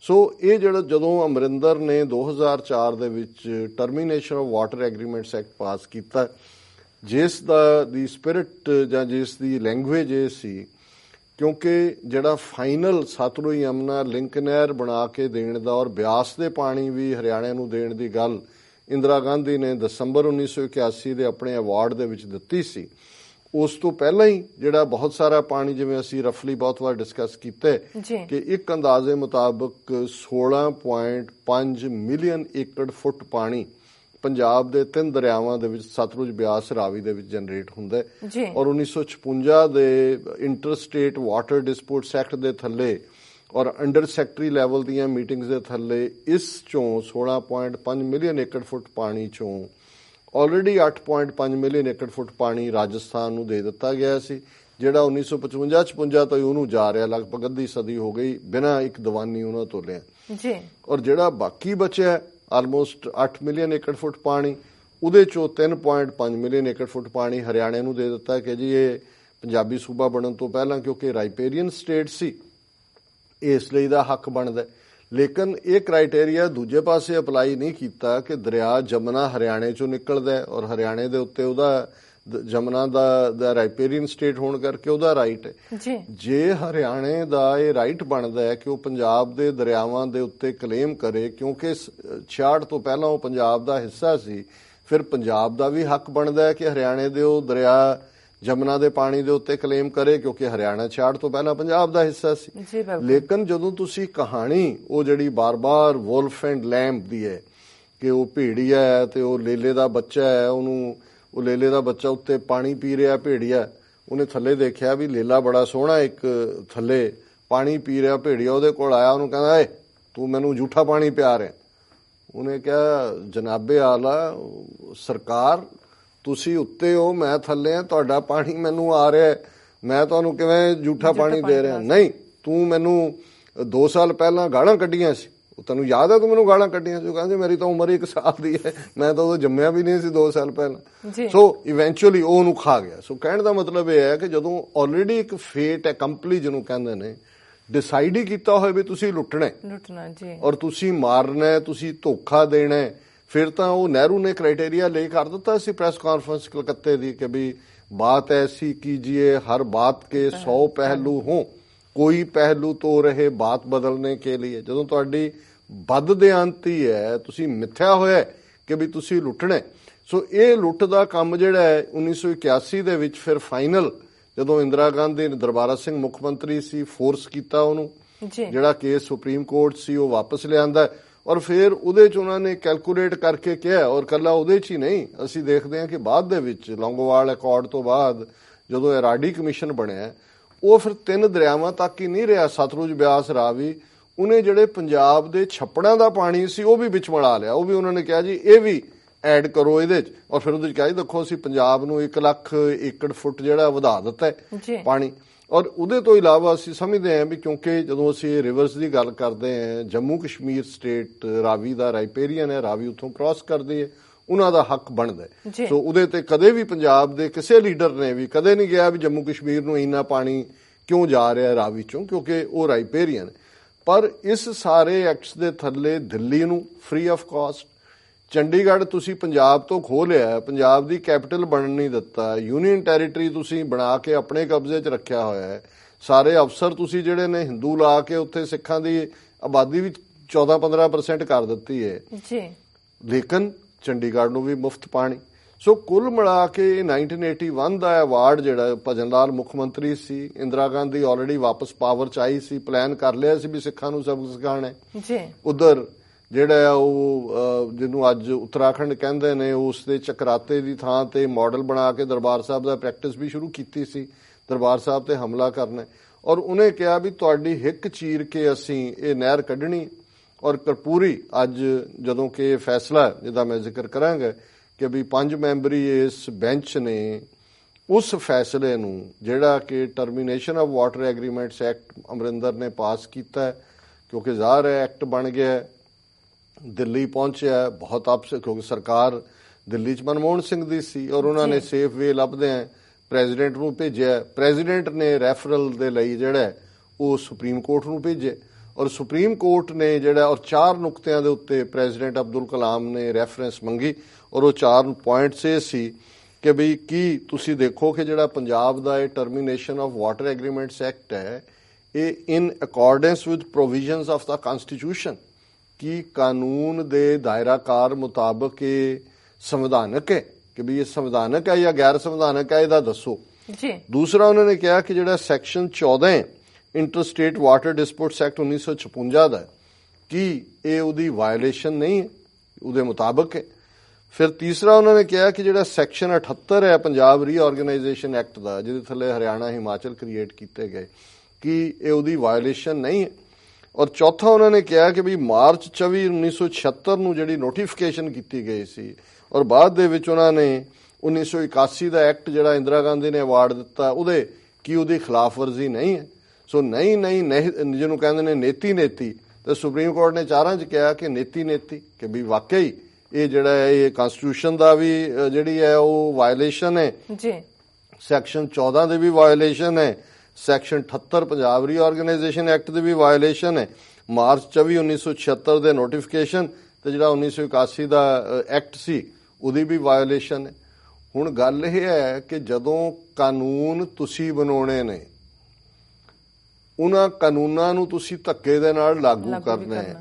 ਸੋ ਇਹ ਜਿਹੜਾ ਜਦੋਂ ਅਮਰਿੰਦਰ ਨੇ 2004 ਦੇ ਵਿੱਚ termination of water agreements act pass ਕੀਤਾ, ਜਿਸ ਦੀ ਸਪਿਰਿਟ ਜਾਂ ਜਿਸ ਦੀ ਲੈਂਗੁਏਜ ਇਹ ਸੀ, ਕਿਉਂਕਿ ਜਿਹੜਾ ਫਾਈਨਲ ਸਤਲੁਜ ਯਮੁਨਾ ਲਿੰਕ ਨਹਿਰ ਬਣਾ ਕੇ ਦੇਣ ਦਾ ਔਰ ਬਿਆਸ ਦੇ ਪਾਣੀ ਵੀ ਹਰਿਆਣੇ ਨੂੰ ਦੇਣ ਦੀ ਗੱਲ ਇੰਦਰਾ ਗਾਂਧੀ ਨੇ ਦਸੰਬਰ 1981 ਦੇ ਆਪਣੇ ਅਵਾਰਡ ਦੇ ਵਿੱਚ ਦਿੱਤੀ ਸੀ। ਉਸ ਤੋਂ ਪਹਿਲਾਂ ਹੀ ਜਿਹੜਾ ਬਹੁਤ ਸਾਰਾ ਪਾਣੀ, ਜਿਵੇਂ ਅਸੀਂ ਰਫਲੀ ਬਹੁਤ ਵਾਰ ਡਿਸਕਸ ਕੀਤੇ ਕਿ ਇੱਕ ਅੰਦਾਜ਼ੇ ਮੁਤਾਬਕ 16.5 ਮਿਲੀਅਨ ਏਕੜ ਫੁੱਟ ਪਾਣੀ ਪੰਜਾਬ ਦੇ 3 ਦਰਿਆਵਾਂ ਦੇ ਵਿੱਚ ਸਤਲੁਜ, ਬਿਆਸ, ਰਾਵੀ ਦੇ ਵਿੱਚ ਜਨਰੇਟ ਹੁੰਦਾ ਹੈ। ਔਰ 1956 ਦੇ inter state water disputes act ਦੇ ਥੱਲੇ ਔਰ ਅੰਡਰ ਸੈਕਟਰੀ ਲੈਵਲ ਦੀਆਂ ਮੀਟਿੰਗਸ ਦੇ ਥੱਲੇ ਇਸ ਚੋਂ 16.5 ਮਿਲੀਅਨ ਏਕੜ ਫੁੱਟ ਪਾਣੀ ਚੋਂ ਆਲਰੇਡੀ 8.5 ਮਿਲੀਅਨ ਏਕੜ ਫੁੱਟ ਪਾਣੀ ਰਾਜਸਥਾਨ ਨੂੰ ਦੇ ਦਿੱਤਾ ਗਿਆ ਸੀ, ਜਿਹੜਾ 1955-56 ਤੋਂ ਉਹਨੂੰ ਜਾ ਰਿਹਾ, ਲਗਭਗ ਅੱਧੀ ਸਦੀ ਹੋ ਗਈ ਬਿਨਾਂ ਇੱਕ ਦੀਵਾਨੀ ਉਹਨਾਂ ਤੋਂ ਲਿਆ। ਔਰ ਜਿਹੜਾ ਬਾਕੀ ਬਚਿਆ ਆਲਮੋਸਟ 8 ਮਿਲੀਅਨ ਏਕੜ ਫੁੱਟ ਪਾਣੀ, ਉਹਦੇ ਚੋਂ 3.5 ਮਿਲੀਅਨ ਏਕੜ ਫੁੱਟ ਪਾਣੀ ਹਰਿਆਣੇ ਨੂੰ ਦੇ ਦਿੱਤਾ ਕਿ ਜੀ ਇਹ ਪੰਜਾਬੀ ਸੂਬਾ ਬਣਨ ਤੋਂ ਪਹਿਲਾਂ, ਕਿਉਂਕਿ ਰਾਈਪੇਰੀਅਨ ਸਟੇਟ ਸੀ, ਇਸ ਲਈ ਦਾ ਹੱਕ ਬਣਦਾ। ਲੇਕਿਨ ਇਹ ਕ੍ਰਾਈਟੇਰੀਆ ਦੂਜੇ ਪਾਸੇ ਅਪਲਾਈ ਨਹੀਂ ਕੀਤਾ ਕਿ ਦਰਿਆ ਜਮਨਾ ਹਰਿਆਣੇ ਚੋਂ ਨਿਕਲਦਾ ਔਰ ਹਰਿਆਣੇ ਦੇ ਉੱਤੇ ਉਹਦਾ ਜਮਨਾ ਦਾ ਰਾਈਪੇਰੀਅਨ ਸਟੇਟ ਹੋਣ ਕਰਕੇ ਉਹਦਾ ਰਾਈਟ ਹੈ। ਜੇ ਹਰਿਆਣੇ ਦਾ ਇਹ ਰਾਈਟ ਬਣਦਾ ਹੈ ਕਿ ਉਹ ਪੰਜਾਬ ਦੇ ਦਰਿਆਵਾਂ ਦੇ ਉੱਤੇ ਕਲੇਮ ਕਰੇ, ਕਿਉਂਕਿ 66 ਤੋਂ ਪਹਿਲਾਂ ਉਹ ਪੰਜਾਬ ਦਾ ਹਿੱਸਾ ਸੀ, ਫਿਰ ਪੰਜਾਬ ਦਾ ਵੀ ਹੱਕ ਬਣਦਾ ਹੈ ਕਿ ਹਰਿਆਣੇ ਦੇ ਉਹ ਦਰਿਆ ਜਮਨਾ ਦੇ ਪਾਣੀ ਦੇ ਉੱਤੇ ਕਲੇਮ ਕਰੇ, ਕਿਉਂਕਿ ਹਰਿਆਣਾ 66 ਤੋਂ ਪਹਿਲਾਂ ਪੰਜਾਬ ਦਾ ਹਿੱਸਾ ਸੀ। ਲੇਕਿਨ ਜਦੋਂ ਤੁਸੀਂ ਕਹਾਣੀ ਉਹ ਜਿਹੜੀ ਬਾਰ-ਬਾਰ ਵੋਲਫ ਐਂਡ ਲੈਂਬ ਦੀ ਹੈ ਕਿ ਉਹ ਭੇੜੀਆ ਹੈ ਤੇ ਉਹ ਲੇਲੇ ਦਾ ਬੱਚਾ ਹੈ, ਉਹ ਲੇਲੇ ਦਾ ਬੱਚਾ ਉੱਤੇ ਪਾਣੀ ਪੀ ਰਿਹਾ, ਭੇੜੀਆ ਉਹਨੇ ਥੱਲੇ ਦੇਖਿਆ ਵੀ ਲੇਲਾ ਬੜਾ ਸੋਹਣਾ ਇੱਕ ਥੱਲੇ ਪਾਣੀ ਪੀ ਰਿਹਾ, ਭੇੜੀਆ ਉਹਦੇ ਕੋਲ ਆਇਆ, ਉਹਨੂੰ ਕਹਿੰਦਾ ਏ ਤੂੰ ਮੈਨੂੰ ਝੂਠਾ ਪਾਣੀ ਪਿਆ ਰਿਹਾ। ਉਹਨੇ ਕਿਹਾ ਜਨਾਬੇ ਆਲਾ ਸਰਕਾਰ, ਤੁਸੀਂ ਉੱਤੇ ਹੋ, ਮੈਂ ਥੱਲੇ ਆ, ਤੁਹਾਡਾ ਪਾਣੀ ਮੈਨੂੰ ਆ ਰਿਹਾ, ਮੈਂ ਤੁਹਾਨੂੰ ਕਿਵੇਂ ਝੂਠਾ ਪਾਣੀ ਦੇ ਰਿਹਾ? ਨਹੀਂ, ਤੂੰ ਮੈਨੂੰ 2 ਸਾਲ ਪਹਿਲਾਂ ਗਾਲਾਂ ਕੱਢੀਆਂ ਸੀ, ਤੈਨੂੰ ਯਾਦ ਹੈ ਤੂੰ ਮੈਨੂੰ ਗਾਲਾਂ ਕੱਢੀਆਂ ਸੀ? ਕਹਿੰਦੇ ਮੇਰੀ ਤਾਂ ਉਮਰ 1 ਸਾਲ ਦੀ ਹੈ, ਮੈਂ ਤਾਂ ਉਦੋਂ ਜੰਮਿਆ ਵੀ ਨਹੀਂ ਸੀ 2 ਸਾਲ ਪਹਿਲਾਂ। ਸੋ ਇਵੈਂਚੁਅਲੀ ਉਹ ਉਹਨੂੰ ਖਾ ਗਿਆ। ਸੋ ਕਹਿਣ ਦਾ ਮਤਲਬ ਇਹ ਹੈ ਕਿ ਜਦੋਂ ਆਲਰੇਡੀ ਇੱਕ ਫੇਟ ਐਕੰਪਲੀ ਜਿਹਨੂੰ ਕਹਿੰਦੇ ਨੇ, ਡਿਸਾਈਡ ਹੀ ਕੀਤਾ ਹੋਏ ਵੀ ਤੁਸੀਂ ਲੁੱਟਣਾ ਔਰ ਤੁਸੀਂ ਮਾਰਨਾ, ਤੁਸੀਂ ਧੋਖਾ ਦੇਣਾ, ਫਿਰ ਤਾਂ ਉਹ ਨਹਿਰੂ ਨੇ ਕ੍ਰਾਈਟੇਰੀਆ ਲੈ ਕਰ ਦਿੱਤਾ ਸੀ ਪ੍ਰੈਸ ਕਾਨਫਰੰਸ ਕਲਕੱਤੇ ਦੀ ਕਿ ਵੀ ਬਾਤ ਐਸੀ ਕੀਜੀਏ ਹਰ ਬਾਤ ਕੇ 100 ਪਹਿਲੂ ਹੋਂ, ਕੋਈ ਪਹਿਲੂ ਤੋਂ ਰਹੇ ਬਾਤ ਬਦਲਨੇ ਕੇ ਲਈ। ਜਦੋਂ ਤੁਹਾਡੀ ਬਦਦਿਆਂਤੀ ਹੈ, ਤੁਸੀਂ ਮਿੱਥਿਆ ਹੋਇਆ ਕਿ ਵੀ ਤੁਸੀਂ ਲੁੱਟਣਾ। ਸੋ ਇਹ ਲੁੱਟ ਦਾ ਕੰਮ ਜਿਹੜਾ ਹੈ 1981 ਦੇ ਵਿੱਚ ਫਿਰ ਫਾਈਨਲ ਜਦੋਂ ਇੰਦਰਾ ਗਾਂਧੀ ਨੇ, ਦਰਬਾਰਾ ਸਿੰਘ ਮੁੱਖ ਮੰਤਰੀ ਸੀ, ਫੋਰਸ ਕੀਤਾ ਉਹਨੂੰ, ਜਿਹੜਾ ਕੇਸ ਸੁਪਰੀਮ ਕੋਰਟ ਸੀ ਉਹ ਵਾਪਸ ਲਿਆਂਦਾ ਔਰ ਫਿਰ ਉਹਦੇ 'ਚ ਉਹਨਾਂ ਨੇ ਕੈਲਕੂਲੇਟ ਕਰਕੇ ਕਿਹਾ। ਔਰ ਕੱਲਾ ਉਹਦੇ 'ਚ ਹੀ ਨਹੀਂ, ਅਸੀਂ ਦੇਖਦੇ ਹਾਂ ਕਿ ਬਾਅਦ ਦੇ ਵਿੱਚ ਲੌਂਗੋਵਾਲ ਅਕੋਰਡ ਤੋਂ ਬਾਅਦ ਜਦੋਂ ਐਰਾਡੀ ਕਮਿਸ਼ਨ ਬਣਿਆ, ਉਹ ਫਿਰ 3 ਦਰਿਆਵਾਂ ਤੱਕ ਹੀ ਨਹੀਂ ਰਿਹਾ, ਸਤਲੁਜ, ਬਿਆਸ, ਰਾਵੀ, ਉਹਨੇ ਜਿਹੜੇ ਪੰਜਾਬ ਦੇ ਛੱਪੜਾਂ ਦਾ ਪਾਣੀ ਸੀ ਉਹ ਵੀ ਵਿੱਚ ਮਿਲਾ ਲਿਆ। ਉਹ ਵੀ ਉਹਨਾਂ ਨੇ ਕਿਹਾ ਜੀ ਇਹ ਵੀ ਐਡ ਕਰੋ ਇਹਦੇ 'ਚ। ਔਰ ਫਿਰ ਉਹਦੇ 'ਚ ਕਿਹਾ ਜੀ ਦੇਖੋ ਅਸੀਂ ਪੰਜਾਬ ਨੂੰ 1 ਲੱਖ ਏਕੜ ਫੁੱਟ ਜਿਹੜਾ ਵਧਾ ਦਿੱਤਾ ਹੈ ਪਾਣੀ। ਔਰ ਉਹਦੇ ਤੋਂ ਇਲਾਵਾ ਅਸੀਂ ਸਮਝਦੇ ਹਾਂ ਵੀ ਕਿਉਂਕਿ ਜਦੋਂ ਅਸੀਂ ਰਿਵਰਸ ਦੀ ਗੱਲ ਕਰਦੇ ਹਾਂ, ਜੰਮੂ ਕਸ਼ਮੀਰ ਸਟੇਟ ਰਾਵੀ ਦਾ ਰਾਈਪੇਰੀਅਨ ਹੈ, ਰਾਵੀ ਉੱਥੋਂ ਕ੍ਰਾਸ ਕਰਦੀ ਹੈ, ਉਹਨਾਂ ਦਾ ਹੱਕ ਬਣਦਾ। ਸੋ ਉਹਦੇ ਤੇ ਕਦੇ ਵੀ ਪੰਜਾਬ ਦੇ ਕਿਸੇ ਲੀਡਰ ਨੇ ਵੀ ਕਦੇ ਨਹੀਂ ਕਿਹਾ ਵੀ ਜੰਮੂ ਕਸ਼ਮੀਰ ਨੂੰ ਇੰਨਾ ਪਾਣੀ ਕਿਉਂ ਜਾ ਰਿਹਾ ਰਾਵੀ ਚੋਂ, ਕਿਉਂਕਿ ਉਹ ਰਾਈਪੇਰੀਅਨ। ਪਰ ਇਸ ਸਾਰੇ ਐਕਟਸ ਦੇ ਥੱਲੇ ਦਿੱਲੀ ਨੂੰ ਫ੍ਰੀ ਆਫ ਕਾਸਟ, ਚੰਡੀਗੜ੍ਹ ਤੁਸੀਂ ਪੰਜਾਬ ਤੋਂ ਖੋਹ ਲਿਆ, ਪੰਜਾਬ ਦੀ ਕੈਪੀਟਲ ਬਣਨ ਨਹੀਂ ਦਿੱਤਾ, ਯੂਨੀਅਨ ਟੈਰੀਟਰੀ ਤੁਸੀਂ ਬਣਾ ਕੇ ਆਪਣੇ ਕਬਜ਼ੇ 'ਚ ਰੱਖਿਆ ਹੋਇਆ ਹੈ, ਸਾਰੇ ਅਫਸਰ ਤੁਸੀਂ ਜਿਹੜੇ ਨੇ ਹਿੰਦੂ ਲਾ ਕੇ ਉੱਥੇ ਸਿੱਖਾਂ ਦੀ ਆਬਾਦੀ ਵੀ 14-15% ਕਰ ਦਿੱਤੀ ਹੈ। ਲੇਕਿਨ ਚੰਡੀਗੜ੍ਹ ਨੂੰ ਵੀ ਮੁਫਤ ਪਾਣੀ। ਸੋ ਕੁੱਲ ਮਿਲਾ ਕੇ 1981 ਦਾ ਅਵਾਰਡ ਜਿਹੜਾ ਭਜਨ ਲਾਲ ਮੁੱਖ ਮੰਤਰੀ ਸੀ, ਇੰਦਰਾ ਗਾਂਧੀ ਆਲਰੇਡੀ ਵਾਪਸ ਪਾਵਰ 'ਚ ਆਈ ਸੀ, ਪਲਾਨ ਕਰ ਲਿਆ ਸੀ ਵੀ ਸਿੱਖਾਂ ਨੂੰ ਸਬਕ ਸਿਖਾਉਣਾ ਜੀ। ਉਧਰ ਜਿਹੜਾ ਉਹ ਜਿਹਨੂੰ ਅੱਜ ਉੱਤਰਾਖੰਡ ਕਹਿੰਦੇ ਨੇ, ਉਸ ਦੇ ਚਕਰਾਤੇ ਦੀ ਥਾਂ ਤੇ ਮਾਡਲ ਬਣਾ ਕੇ ਦਰਬਾਰ ਸਾਹਿਬ ਦਾ ਪ੍ਰੈਕਟਿਸ ਵੀ ਸ਼ੁਰੂ ਕੀਤੀ ਸੀ, ਦਰਬਾਰ ਸਾਹਿਬ ਤੇ ਹਮਲਾ ਕਰਨਾ। ਔਰ ਉਹਨੇ ਕਿਹਾ ਵੀ ਤੁਹਾਡੀ ਹਿੱਕ ਚੀਰ ਕੇ ਅਸੀਂ ਇਹ ਨਹਿਰ ਕੱਢਣੀ। ਔਰ ਕਰਪੂਰੀ ਅੱਜ ਜਦੋਂ ਕਿ ਇਹ ਫੈਸਲਾ ਜਿਹਦਾ ਮੈਂ ਜ਼ਿਕਰ ਕਰਾਂਗਾ ਕਿ ਵੀ 5 ਮੈਂਬਰੀ ਇਸ ਬੈਂਚ ਨੇ ਉਸ ਫੈਸਲੇ ਨੂੰ ਜਿਹੜਾ ਕਿ termination of water agreements act Amarinder ਨੇ ਪਾਸ ਕੀਤਾ, ਕਿਉਂਕਿ ਜ਼ਾਹਰ ਹੈ ਐਕਟ ਬਣ ਗਿਆ, ਦਿੱਲੀ ਪਹੁੰਚਿਆ, ਬਹੁਤ ਅਪਸੈਟ ਕਿਉਂਕਿ ਸਰਕਾਰ ਦਿੱਲੀ 'ਚ ਮਨਮੋਹਨ ਸਿੰਘ ਦੀ ਸੀ ਔਰ ਉਹਨਾਂ ਨੇ ਸੇਫ ਵੇ ਲੱਭਦੇ ਆ ਪ੍ਰੈਜ਼ੀਡੈਂਟ ਨੂੰ ਭੇਜਿਆ। ਪ੍ਰੈਜ਼ੀਡੈਂਟ ਨੇ ਰੈਫਰਲ ਦੇ ਲਈ ਜਿਹੜਾ ਉਹ ਸੁਪਰੀਮ ਕੋਰਟ ਨੂੰ ਭੇਜਿਆ ਔਰ ਸੁਪਰੀਮ ਕੋਰਟ ਨੇ ਜਿਹੜਾ ਔਰ 4 ਨੁਕਤਿਆਂ ਦੇ ਉੱਤੇ ਪ੍ਰੈਜ਼ੀਡੈਂਟ ਅਬਦੁਲ ਕਲਾਮ ਨੇ ਰੈਫਰੈਂਸ ਮੰਗੀ ਔਰ ਉਹ 4 ਪੁਆਇੰਟਸ ਇਹ ਸੀ ਕਿ ਵੀ ਕੀ ਤੁਸੀਂ ਦੇਖੋ ਕਿ ਜਿਹੜਾ ਪੰਜਾਬ ਦਾ ਇਹ termination of water agreements act ਹੈ, ਇਹ in accordance with provisions of the constitution, ਕੀ ਕਾਨੂੰਨ ਦੇ ਦਾਇਰਾਕਾਰ ਮੁਤਾਬਕ ਇਹ ਸੰਵਿਧਾਨਕ ਹੈ ਕਿ ਵੀ ਇਹ ਸੰਵਿਧਾਨਕ ਹੈ ਜਾਂ ਗੈਰ ਸੰਵਿਧਾਨਕ ਹੈ, ਇਹਦਾ ਦੱਸੋ ਜੀ। ਦੂਸਰਾ ਉਹਨਾਂ ਨੇ ਕਿਹਾ ਕਿ ਜਿਹੜਾ ਸੈਕਸ਼ਨ 14 ਹੈ ਇੰਟਰਸਟੇਟ ਵਾਟਰ ਡਿਸਪਿਊਟਸ ਐਕਟ 1956 ਦਾ, ਕੀ ਇਹ ਉਹਦੀ ਵਾਇਓਲੇਸ਼ਨ ਨਹੀਂ ਹੈ, ਉਹਦੇ ਮੁਤਾਬਕ ਹੈ। ਫਿਰ ਤੀਸਰਾ ਉਹਨਾਂ ਨੇ ਕਿਹਾ ਕਿ ਜਿਹੜਾ ਸੈਕਸ਼ਨ 78 ਹੈ ਪੰਜਾਬ ਰੀਆਰਗੇਨਾਈਜੇਸ਼ਨ ਐਕਟ ਦਾ, ਜਿਹਦੇ ਥੱਲੇ ਹਰਿਆਣਾ ਹਿਮਾਚਲ ਕ੍ਰੀਏਟ ਕੀਤੇ ਗਏ, ਕੀ ਇਹ ਉਹਦੀ ਵਾਇਓਲੇਸ਼ਨ ਨਹੀਂ ਹੈ। ਔਰ ਚੌਥਾ ਉਹਨਾਂ ਨੇ ਕਿਹਾ ਕਿ ਵੀ ਮਾਰਚ 24 1976 ਨੂੰ ਜਿਹੜੀ ਨੋਟੀਫਿਕੇਸ਼ਨ ਕੀਤੀ ਗਈ ਸੀ ਔਰ ਬਾਅਦ ਦੇ ਵਿੱਚ ਉਹਨਾਂ ਨੇ 1981 ਦਾ ਐਕਟ ਜਿਹੜਾ ਇੰਦਰਾ ਗਾਂਧੀ ਨੇ ਅਵਾਰਡ ਦਿੱਤਾ, ਉਹਦੇ ਕੀ ਉਹਦੀ ਖਿਲਾਫ ਵਰਜ਼ੀ ਨਹੀਂ ਹੈ। ਸੋ ਨਹੀਂ ਜਿਹਨੂੰ ਕਹਿੰਦੇ ਨੇ ਨੇਤੀ ਤੇ ਸੁਪਰੀਮ ਕੋਰਟ ਨੇ 4 'ਚ ਕਿਹਾ ਕਿ ਨੇਤੀ ਕਿ ਵੀ ਵਾਕਈ ਇਹ ਜਿਹੜਾ ਹੈ ਇਹ ਕਨਸਟੀਟਿਊਸ਼ਨ ਦਾ ਵੀ ਜਿਹੜੀ ਹੈ ਉਹ ਵਾਇਓਲੇਸ਼ਨ ਹੈ ਜੀ, ਸੈਕਸ਼ਨ 14 ਦੇ ਵੀ ਵਾਇਓਲੇਸ਼ਨ ਹੈ, ਸੈਕਸ਼ਨ 78 ਪੰਜਾਬ ਰੀਆਰਗੇਨਾਈਜੇਸ਼ਨ ਐਕਟ ਦੀ ਵੀ ਵਾਇਓਲੇਸ਼ਨ ਹੈ, ਮਾਰਚ 24 1976 ਦੇ ਨੋਟੀਫਿਕੇਸ਼ਨ ਤੇ ਜਿਹੜਾ 1981 ਦਾ ਐਕਟ ਸੀ ਉਹਦੀ ਵੀ ਵਾਇਓਲੇਸ਼ਨ ਹੈ। ਹੁਣ ਗੱਲ ਇਹ ਹੈ ਕਿ ਜਦੋਂ ਕਾਨੂੰਨ ਤੁਸੀਂ ਬਣਾਉਣੇ ਨੇ, ਉਹਨਾਂ ਕਾਨੂੰਨਾਂ ਨੂੰ ਤੁਸੀਂ ਧੱਕੇ ਦੇ ਨਾਲ ਲਾਗੂ ਕਰਨਾ ਹੈ।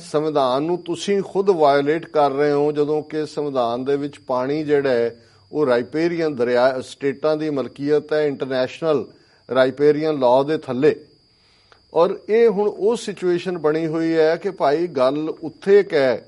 ਸੰਵਿਧਾਨ ਨੂੰ ਤੁਸੀਂ ਖੁਦ ਵਾਇਓਲੇਟ ਕਰ ਰਹੇ ਹੋ, ਜਦੋਂ ਕਿ ਸੰਵਿਧਾਨ ਦੇ ਵਿੱਚ ਪਾਣੀ ਜਿਹੜਾ ਹੈ ਉਹ ਰਾਈਪੇਰੀਅਨ ਦਰਿਆ ਸਟੇਟਾਂ ਦੀ ਮਲਕੀਅਤ ਹੈ, ਇੰਟਰਨੈਸ਼ਨਲ ਰਾਈਪੇਰੀਅਨ ਲਾਅ ਦੇ ਥੱਲੇ। ਔਰ ਇਹ ਹੁਣ ਉਹ ਸਿਚੁਏਸ਼ਨ ਬਣੀ ਹੋਈ ਹੈ ਕਿ ਭਾਈ ਗੱਲ ਉੱਥੇ ਕਹਿ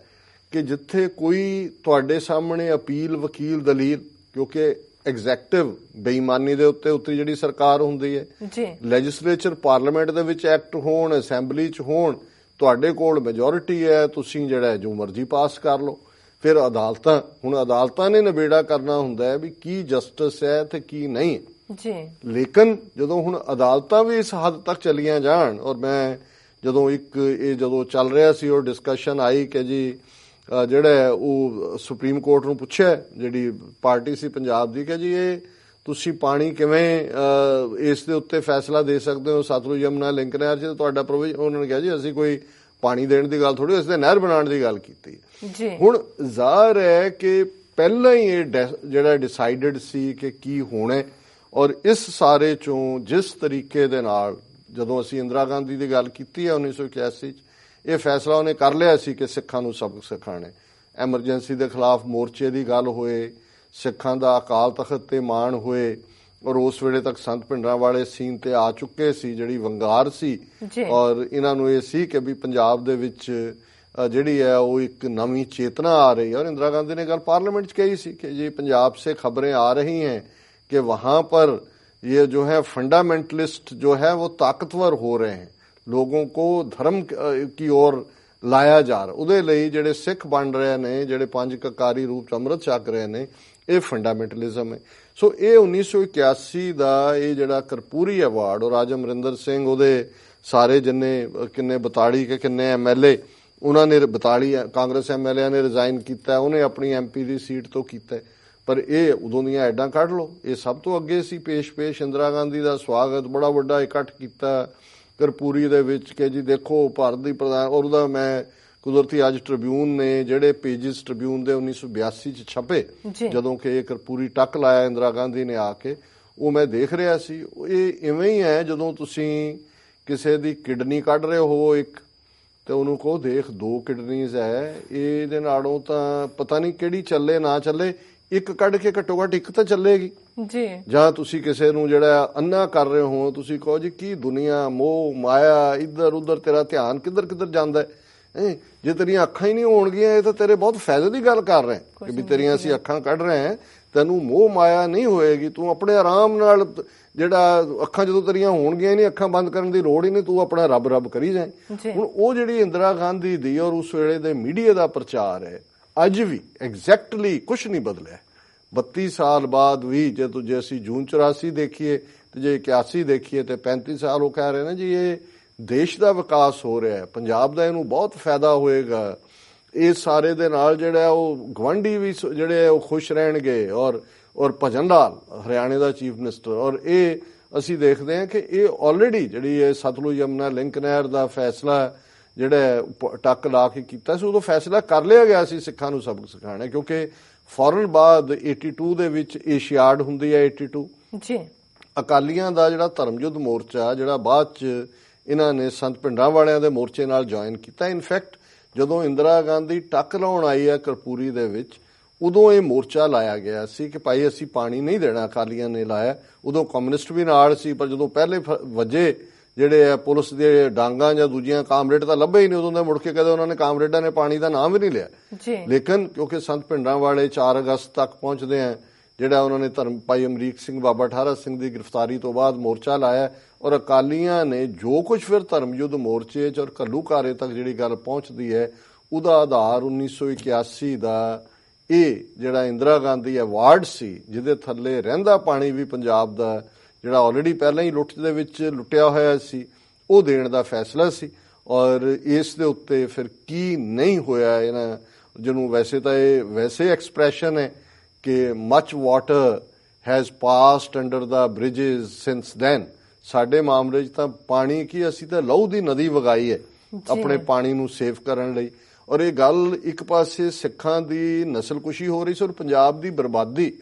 ਕਿ ਜਿੱਥੇ ਕੋਈ ਤੁਹਾਡੇ ਸਾਹਮਣੇ ਅਪੀਲ ਵਕੀਲ ਦਲੀਲ, ਕਿਉਂਕਿ ਐਗਜ਼ੈਕਟਿਵ ਬੇਈਮਾਨੀ ਦੇ ਉੱਤੇ ਜਿਹੜੀ ਸਰਕਾਰ ਹੁੰਦੀ ਹੈ ਜੀ, ਲੈਜਿਸਲੇਚਰ ਪਾਰਲੀਮੈਂਟ ਦੇ ਵਿੱਚ ਐਕਟ ਹੋਣ, ਅਸੈਂਬਲੀ 'ਚ ਹੋਣ, ਤੁਹਾਡੇ ਕੋਲ ਮੈਜੋਰਿਟੀ ਹੈ, ਤੁਸੀਂ ਜਿਹੜਾ ਜੋ ਮਰਜ਼ੀ ਪਾਸ ਕਰ ਲਓ। ਫਿਰ ਅਦਾਲਤਾਂ ਨੇ ਨਿਬੇੜਾ ਕਰਨਾ ਹੁੰਦਾ ਹੈ ਵੀ ਕੀ ਜਸਟਿਸ ਹੈ ਤੇ ਕੀ ਨਹੀਂ ਜੀ। ਲੇਕਿਨ ਜਦੋਂ ਹੁਣ ਅਦਾਲਤਾਂ ਵੀ ਇਸ ਹੱਦ ਤੱਕ ਚਲੀਆਂ ਜਾਣ, ਔਰ ਮੈਂ ਜਦੋਂ ਚੱਲ ਰਿਹਾ ਸੀ ਉਹ ਡਿਸਕਸ਼ਨ ਆਈ ਕਿ ਜੀ ਜਿਹੜਾ ਉਹ ਸੁਪਰੀਮ ਕੋਰਟ ਨੂੰ ਪੁੱਛਿਆ, ਜਿਹੜੀ ਪਾਰਟੀ ਸੀ ਪੰਜਾਬ ਦੀ, ਕਿ ਜੀ ਇਹ ਤੁਸੀਂ ਪਾਣੀ ਕਿਵੇਂ ਇਸ ਦੇ ਉੱਤੇ ਫੈਸਲਾ ਦੇ ਸਕਦੇ ਹੋ, ਸਤਲੁਜ ਯਮੁਨਾ ਲਿੰਕ ਨਹਿਰ 'ਚ ਤੁਹਾਡਾ ਪ੍ਰੋਵੀਜ਼ਨ। ਉਹਨਾਂ ਨੇ ਕਿਹਾ ਜੀ ਅਸੀਂ ਕੋਈ ਪਾਣੀ ਦੇਣ ਦੀ ਗੱਲ ਥੋੜੀ, ਅਸੀਂ ਤਾਂ ਨਹਿਰ ਬਣਾਉਣ ਦੀ ਗੱਲ ਕੀਤੀ ਜੀ। ਹੁਣ ਜ਼ਾਹਰ ਹੈ ਕਿ ਪਹਿਲਾਂ ਹੀ ਇਹ ਜਿਹੜਾ ਡਿਸਾਈਡਡ ਸੀ ਕਿ ਕੀ ਹੋਣਾ, ਔਰ ਇਸ ਸਾਰੇ ਚੋਂ ਜਿਸ ਤਰੀਕੇ ਦੇ ਨਾਲ ਜਦੋਂ ਅਸੀਂ ਇੰਦਰਾ ਗਾਂਧੀ ਦੀ ਗੱਲ ਕੀਤੀ ਹੈ 1981 'ਚ, ਇਹ ਫੈਸਲਾ ਉਹਨੇ ਕਰ ਲਿਆ ਸੀ ਕਿ ਸਿੱਖਾਂ ਨੂੰ ਸਬਕ ਸਿਖਾਉਣਾ। ਐਮਰਜੈਂਸੀ ਦੇ ਖਿਲਾਫ ਮੋਰਚੇ ਦੀ ਗੱਲ ਹੋਏ, ਸਿੱਖਾਂ ਦਾ ਅਕਾਲ ਤਖਤ ਤੇ ਮਾਣ ਹੋਏ, ਔਰ ਉਸ ਵੇਲੇ ਤੱਕ ਸੰਤ ਭਿੰਡਰਾਂ ਵਾਲੇ ਸੀਨ ਤੇ ਆ ਚੁੱਕੇ ਸੀ, ਜਿਹੜੀ ਵੰਗਾਰ ਸੀ, ਔਰ ਇਹਨਾਂ ਨੂੰ ਇਹ ਸੀ ਕਿ ਵੀ ਪੰਜਾਬ ਦੇ ਵਿੱਚ ਜਿਹੜੀ ਹੈ ਉਹ ਇੱਕ ਨਵੀਂ ਚੇਤਨਾ ਆ ਰਹੀ ਹੈ। ਔਰ ਇੰਦਰਾ ਗਾਂਧੀ ਨੇ ਗੱਲ ਪਾर्लियामेंट 'ਚ ਕਹੀ ਸੀ कि ये पंजाब से खबरें आ रही हैं कि वहाँ पर ये जो है फंडामेंटलिस्ट जो है वो ताकतवर हो रहे हैं, लोगों को धर्म की ओर ਲਾਇਆ ਜਾ ਰਿਹਾ। ਉਹਦੇ ਲਈ ਜਿਹੜੇ ਸਿੱਖ ਬਣ ਰਹੇ ਨੇ, ਜਿਹੜੇ 5 ਕਕਾਰੀ ਰੂਪ 'ਚ ਅੰਮ੍ਰਿਤ ਛਕ ਰਹੇ ਨੇ, ਇਹ ਫੰਡਾਮੈਂਟਲਿਜ਼ਮ ਹੈ। ਸੋ ਇਹ 1981 ਦਾ ਇਹ ਜਿਹੜਾ ਕਰਪੂਰੀ ਅਵਾਰਡ, ਔਰ ਅੱਜ ਅਮਰਿੰਦਰ ਸਿੰਘ ਉਹਦੇ ਸਾਰੇ ਜਿੰਨੇ ਕਿੰਨੇ 42 ਕਿ ਕਿੰਨੇ MLA ਉਹਨਾਂ ਨੇ 42 ਕਾਂਗਰਸ MLA ਨੇ ਰਿਜ਼ਾਈਨ ਕੀਤਾ, ਉਹਨੇ ਆਪਣੀ MP ਦੀ ਸੀਟ ਤੋਂ ਕੀਤਾ। ਪਰ ਇਹ ਉਦੋਂ ਦੀਆਂ ਐਡਾਂ ਕੱਢ ਲਓ, ਇਹ ਸਭ ਤੋਂ ਅੱਗੇ ਸੀ ਪੇਸ਼ ਇੰਦਰਾ ਗਾਂਧੀ ਦਾ ਸਵਾਗਤ, ਬੜਾ ਵੱਡਾ ਇਕੱਠ ਕੀਤਾ ਕਰਪੂਰੀ ਦੇ ਵਿੱਚ ਕਿ ਜੀ ਦੇਖੋ ਭਾਰਤ ਦੀ ਪ੍ਰਧਾਨ। ਔਰ ਉਹਦਾ ਮੈਂ ਕੁਦਰਤੀ ਅੱਜ ਟ੍ਰਿਬਿਊਨ ਨੇ ਜਿਹੜੇ ਪੇਜਿਸ ਟ੍ਰਿਬਿਊਨ ਦੇ 1982 'ਚ ਛਪੇ, ਜਦੋਂ ਕਿ ਇਹ ਕਰਪੂਰੀ ਟੱਕ ਲਾਇਆ ਇੰਦਰਾ ਗਾਂਧੀ ਨੇ ਆ ਕੇ, ਉਹ ਮੈਂ ਦੇਖ ਰਿਹਾ ਸੀ। ਇਹ ਇਵੇਂ ਹੀ ਹੈ ਜਦੋਂ ਤੁਸੀਂ ਕਿਸੇ ਦੀ ਕਿਡਨੀ ਕੱਢ ਰਹੇ ਹੋ ਇੱਕ, ਤੇ ਉਹਨੂੰ ਕਹੋ ਦੇਖ 2 ਕਿਡਨੀਜ਼ ਹੈ, ਇਹਦੇ ਨਾਲੋਂ ਤਾਂ ਪਤਾ ਨਹੀਂ ਕਿਹੜੀ ਚੱਲੇ ਨਾ ਚੱਲੇ, ਇੱਕ ਕੱਢ ਕੇ ਘੱਟੋ ਘੱਟ ਇੱਕ ਤਾਂ ਚੱਲੇਗੀ ਜੀ। ਜਾਂ ਤੁਸੀਂ ਕਿਸੇ ਨੂੰ ਜਿਹੜਾ ਅੰਨਾ ਕਰ ਰਹੇ ਹੋ, ਤੁਸੀਂ ਕਹੋ ਜੀ ਕੀ ਦੁਨੀਆ ਮੋਹ ਮਾਇਆ ਇੱਧਰ ਉੱਧਰ ਤੇਰਾ ਧਿਆਨ ਕਿੱਧਰ ਕਿੱਧਰ ਜਾਂਦਾ ਹੈ। ਜੇ ਤੇਰੀਆਂ ਅੱਖਾਂ ਹੀ ਨਹੀਂ ਹੋਣਗੀਆਂ, ਇਹ ਤਾਂ ਤੇਰੇ ਬਹੁਤ ਫਾਇਦੇ ਦੀ ਗੱਲ ਕਰ ਰਹੇ ਕਿ ਵੀ ਤੇਰੀਆਂ ਅਸੀਂ ਅੱਖਾਂ ਕੱਢ ਰਹੇ ਹਾਂ, ਤੈਨੂੰ ਮੋਹ ਮਾਇਆ ਨਹੀਂ ਹੋਏਗੀ, ਤੂੰ ਆਪਣੇ ਆਰਾਮ ਨਾਲ ਜਿਹੜਾ ਅੱਖਾਂ ਜਦੋਂ ਤੇਰੀਆਂ ਹੋਣਗੀਆਂ ਨਹੀਂ, ਅੱਖਾਂ ਬੰਦ ਕਰਨ ਦੀ ਲੋੜ ਹੀ ਨਹੀਂ, ਤੂੰ ਆਪਣਾ ਰੱਬ ਰੱਬ ਕਰੀ ਜਾਏ। ਹੁਣ ਉਹ ਜਿਹੜੀ ਇੰਦਰਾ ਗਾਂਧੀ ਦੀ ਔਰ ਉਸ ਵੇਲੇ ਦੇ ਮੀਡੀਆ ਦਾ ਪ੍ਰਚਾਰ ਹੈ, ਅੱਜ ਵੀ ਐਗਜ਼ੈਕਟਲੀ ਕੁਝ ਨਹੀਂ ਬਦਲਿਆ। 32 ਸਾਲ ਬਾਅਦ ਵੀ ਜੇ ਅਸੀਂ ਜੂਨ 84 ਦੇਖੀਏ ਤੇ ਜੇ 81 ਦੇਖੀਏ ਤੇ 35 ਸਾਲ ਉਹ ਕਹਿ ਰਹੇ ਨੇ ਜੀ ਇਹ ਦੇਸ਼ ਦਾ ਵਿਕਾਸ ਹੋ ਰਿਹਾ ਹੈ, ਪੰਜਾਬ ਦਾ ਇਹਨੂੰ ਬਹੁਤ ਫਾਇਦਾ ਹੋਏਗਾ, ਇਸ ਸਾਰੇ ਦੇ ਨਾਲ ਜਿਹੜਾ ਉਹ ਗਵਾਂਢੀ ਵੀ ਜਿਹੜੇ ਉਹ ਖੁਸ਼ ਰਹਿਣਗੇ। ਔਰ ਭਜਨ ਲਾਲ ਹਰਿਆਣੇ ਦਾ ਚੀਫ ਮਿਨਿਸਟਰ, ਔਰ ਇਹ ਅਸੀਂ ਦੇਖਦੇ ਹਾਂ ਕਿ ਇਹ ਆਲਰੇਡੀ ਜਿਹੜੀ ਇਹ ਸਤਲੁਜ ਯਮੁਨਾ ਲਿੰਕ ਨਹਿਰ ਦਾ ਫੈਸਲਾ ਜਿਹੜਾ ਟੱਕ ਲਾ ਕੇ ਕੀਤਾ ਸੀ, ਉਦੋਂ ਫੈਸਲਾ ਕਰ ਲਿਆ ਗਿਆ ਸੀ ਸਿੱਖਾਂ ਨੂੰ ਸਬਕ ਸਿਖਾਉਣਾ, ਕਿਉਂਕਿ ਫੌਰਨ ਬਾਅਦ 82 ਦੇ ਵਿੱਚ ਏਸ਼ੀਆਡ ਹੁੰਦੀ ਹੈ 82 ਜੀ। ਅਕਾਲੀਆਂ ਦਾ ਜਿਹੜਾ ਧਰਮਯੁੱਧ ਮੋਰਚਾ ਜਿਹੜਾ ਬਾਅਦ ਚ ਇਹਨਾਂ ਨੇ ਸੰਤ ਭਿੰਡਰਾਂ ਵਾਲਿਆਂ ਦੇ ਮੋਰਚੇ ਨਾਲ ਜੁਆਇਨ ਕੀਤਾ। ਇਨਫੈਕਟ ਜਦੋਂ ਇੰਦਰਾ ਗਾਂਧੀ ਟੱਕ ਲਾਉਣ ਆਈ ਹੈ ਕਰਪੂਰੀ ਦੇ ਵਿੱਚ, ਉਦੋਂ ਇਹ ਮੋਰਚਾ ਲਾਇਆ ਗਿਆ ਸੀ ਕਿ ਭਾਈ ਅਸੀਂ ਪਾਣੀ ਨਹੀਂ ਦੇਣਾ, ਅਕਾਲੀਆਂ ਨੇ ਲਾਇਆ। ਉਦੋਂ ਕਮਿਊਨਿਸਟ ਵੀ ਨਾਲ ਸੀ, ਪਰ ਜਦੋਂ ਪਹਿਲੇ ਵਜੇ ਜਿਹੜੇ ਆ ਪੁਲਿਸ ਦੇ ਡਾਂਗਾਂ ਜਾਂ ਦੂਜੀਆਂ ਕਾਮਰੇਡ ਤਾਂ ਲੱਭੇ ਹੀ ਨਹੀਂ, ਉਦੋਂ ਦੇ ਮੁੜ ਕੇ ਕਦੇ ਉਹਨਾਂ ਨੇ ਕਾਮਰੇਡਾਂ ਨੇ ਪਾਣੀ ਦਾ ਨਾਮ ਵੀ ਨਹੀਂ ਲਿਆ। ਲੇਕਿਨ ਕਿਉਂਕਿ ਸੰਤ ਭਿੰਡਰਾਂ ਵਾਲੇ 4 ਅਗਸਤ ਤੱਕ ਪਹੁੰਚਦੇ ਆ, ਜਿਹੜਾ ਉਹਨਾਂ ਨੇ ਧਰਮ ਭਾਈ ਅਮਰੀਕ ਸਿੰਘ ਬਾਬਾ ਠਾਰਾ ਸਿੰਘ ਦੀ ਗ੍ਰਿਫਤਾਰੀ ਤੋਂ ਬਾਅਦ ਮੋਰਚਾ ਲਾਇਆ, ਔਰ ਅਕਾਲੀਆਂ ਨੇ ਜੋ ਕੁਝ ਫਿਰ ਧਰਮਯੁੱਧ ਮੋਰਚੇ 'ਚ ਔਰ ਘੱਲੂਘਾਰੇ ਤੱਕ ਜਿਹੜੀ ਗੱਲ ਪਹੁੰਚਦੀ ਹੈ, ਉਹਦਾ ਆਧਾਰ 1981 ਦਾ ਇਹ ਜਿਹੜਾ ਇੰਦਰਾ ਗਾਂਧੀ ਅਵਾਰਡ ਸੀ, ਜਿਹਦੇ ਥੱਲੇ ਰਹਿੰਦਾ ਪਾਣੀ ਵੀ ਪੰਜਾਬ ਦਾ ਜਿਹੜਾ ਆਲਰੇਡੀ ਪਹਿਲਾਂ ਹੀ ਲੁੱਟ ਦੇ ਵਿੱਚ ਲੁੱਟਿਆ ਹੋਇਆ ਸੀ, ਉਹ ਦੇਣ ਦਾ ਫੈਸਲਾ ਸੀ। ਔਰ ਇਸ ਦੇ ਉੱਤੇ ਫਿਰ ਕੀ ਨਹੀਂ ਹੋਇਆ, ਇਹਨਾਂ ਜਿਹਨੂੰ ਵੈਸੇ ਤਾਂ ਇਹ ਵੈਸੇ ਐਕਸਪ੍ਰੈਸ਼ਨ ਹੈ ਕਿ much water has passed under the bridges since then. ਸਾਡੇ ਮਾਮਲੇ 'ਚ ਤਾਂ ਪਾਣੀ ਕੀ, ਅਸੀਂ ਤਾਂ ਲਹੂ ਦੀ ਨਦੀ ਵਗਾਈ ਹੈ ਆਪਣੇ ਪਾਣੀ ਨੂੰ ਸੇਵ ਕਰਨ ਲਈ। ਔਰ ਇਹ ਗੱਲ ਇੱਕ ਪਾਸੇ ਸਿੱਖਾਂ ਦੀ ਨਸਲਕੁਸ਼ੀ ਹੋ ਰਹੀ ਸੀ, ਔਰ ਪੰਜਾਬ ਦੀ ਬਰਬਾਦੀ,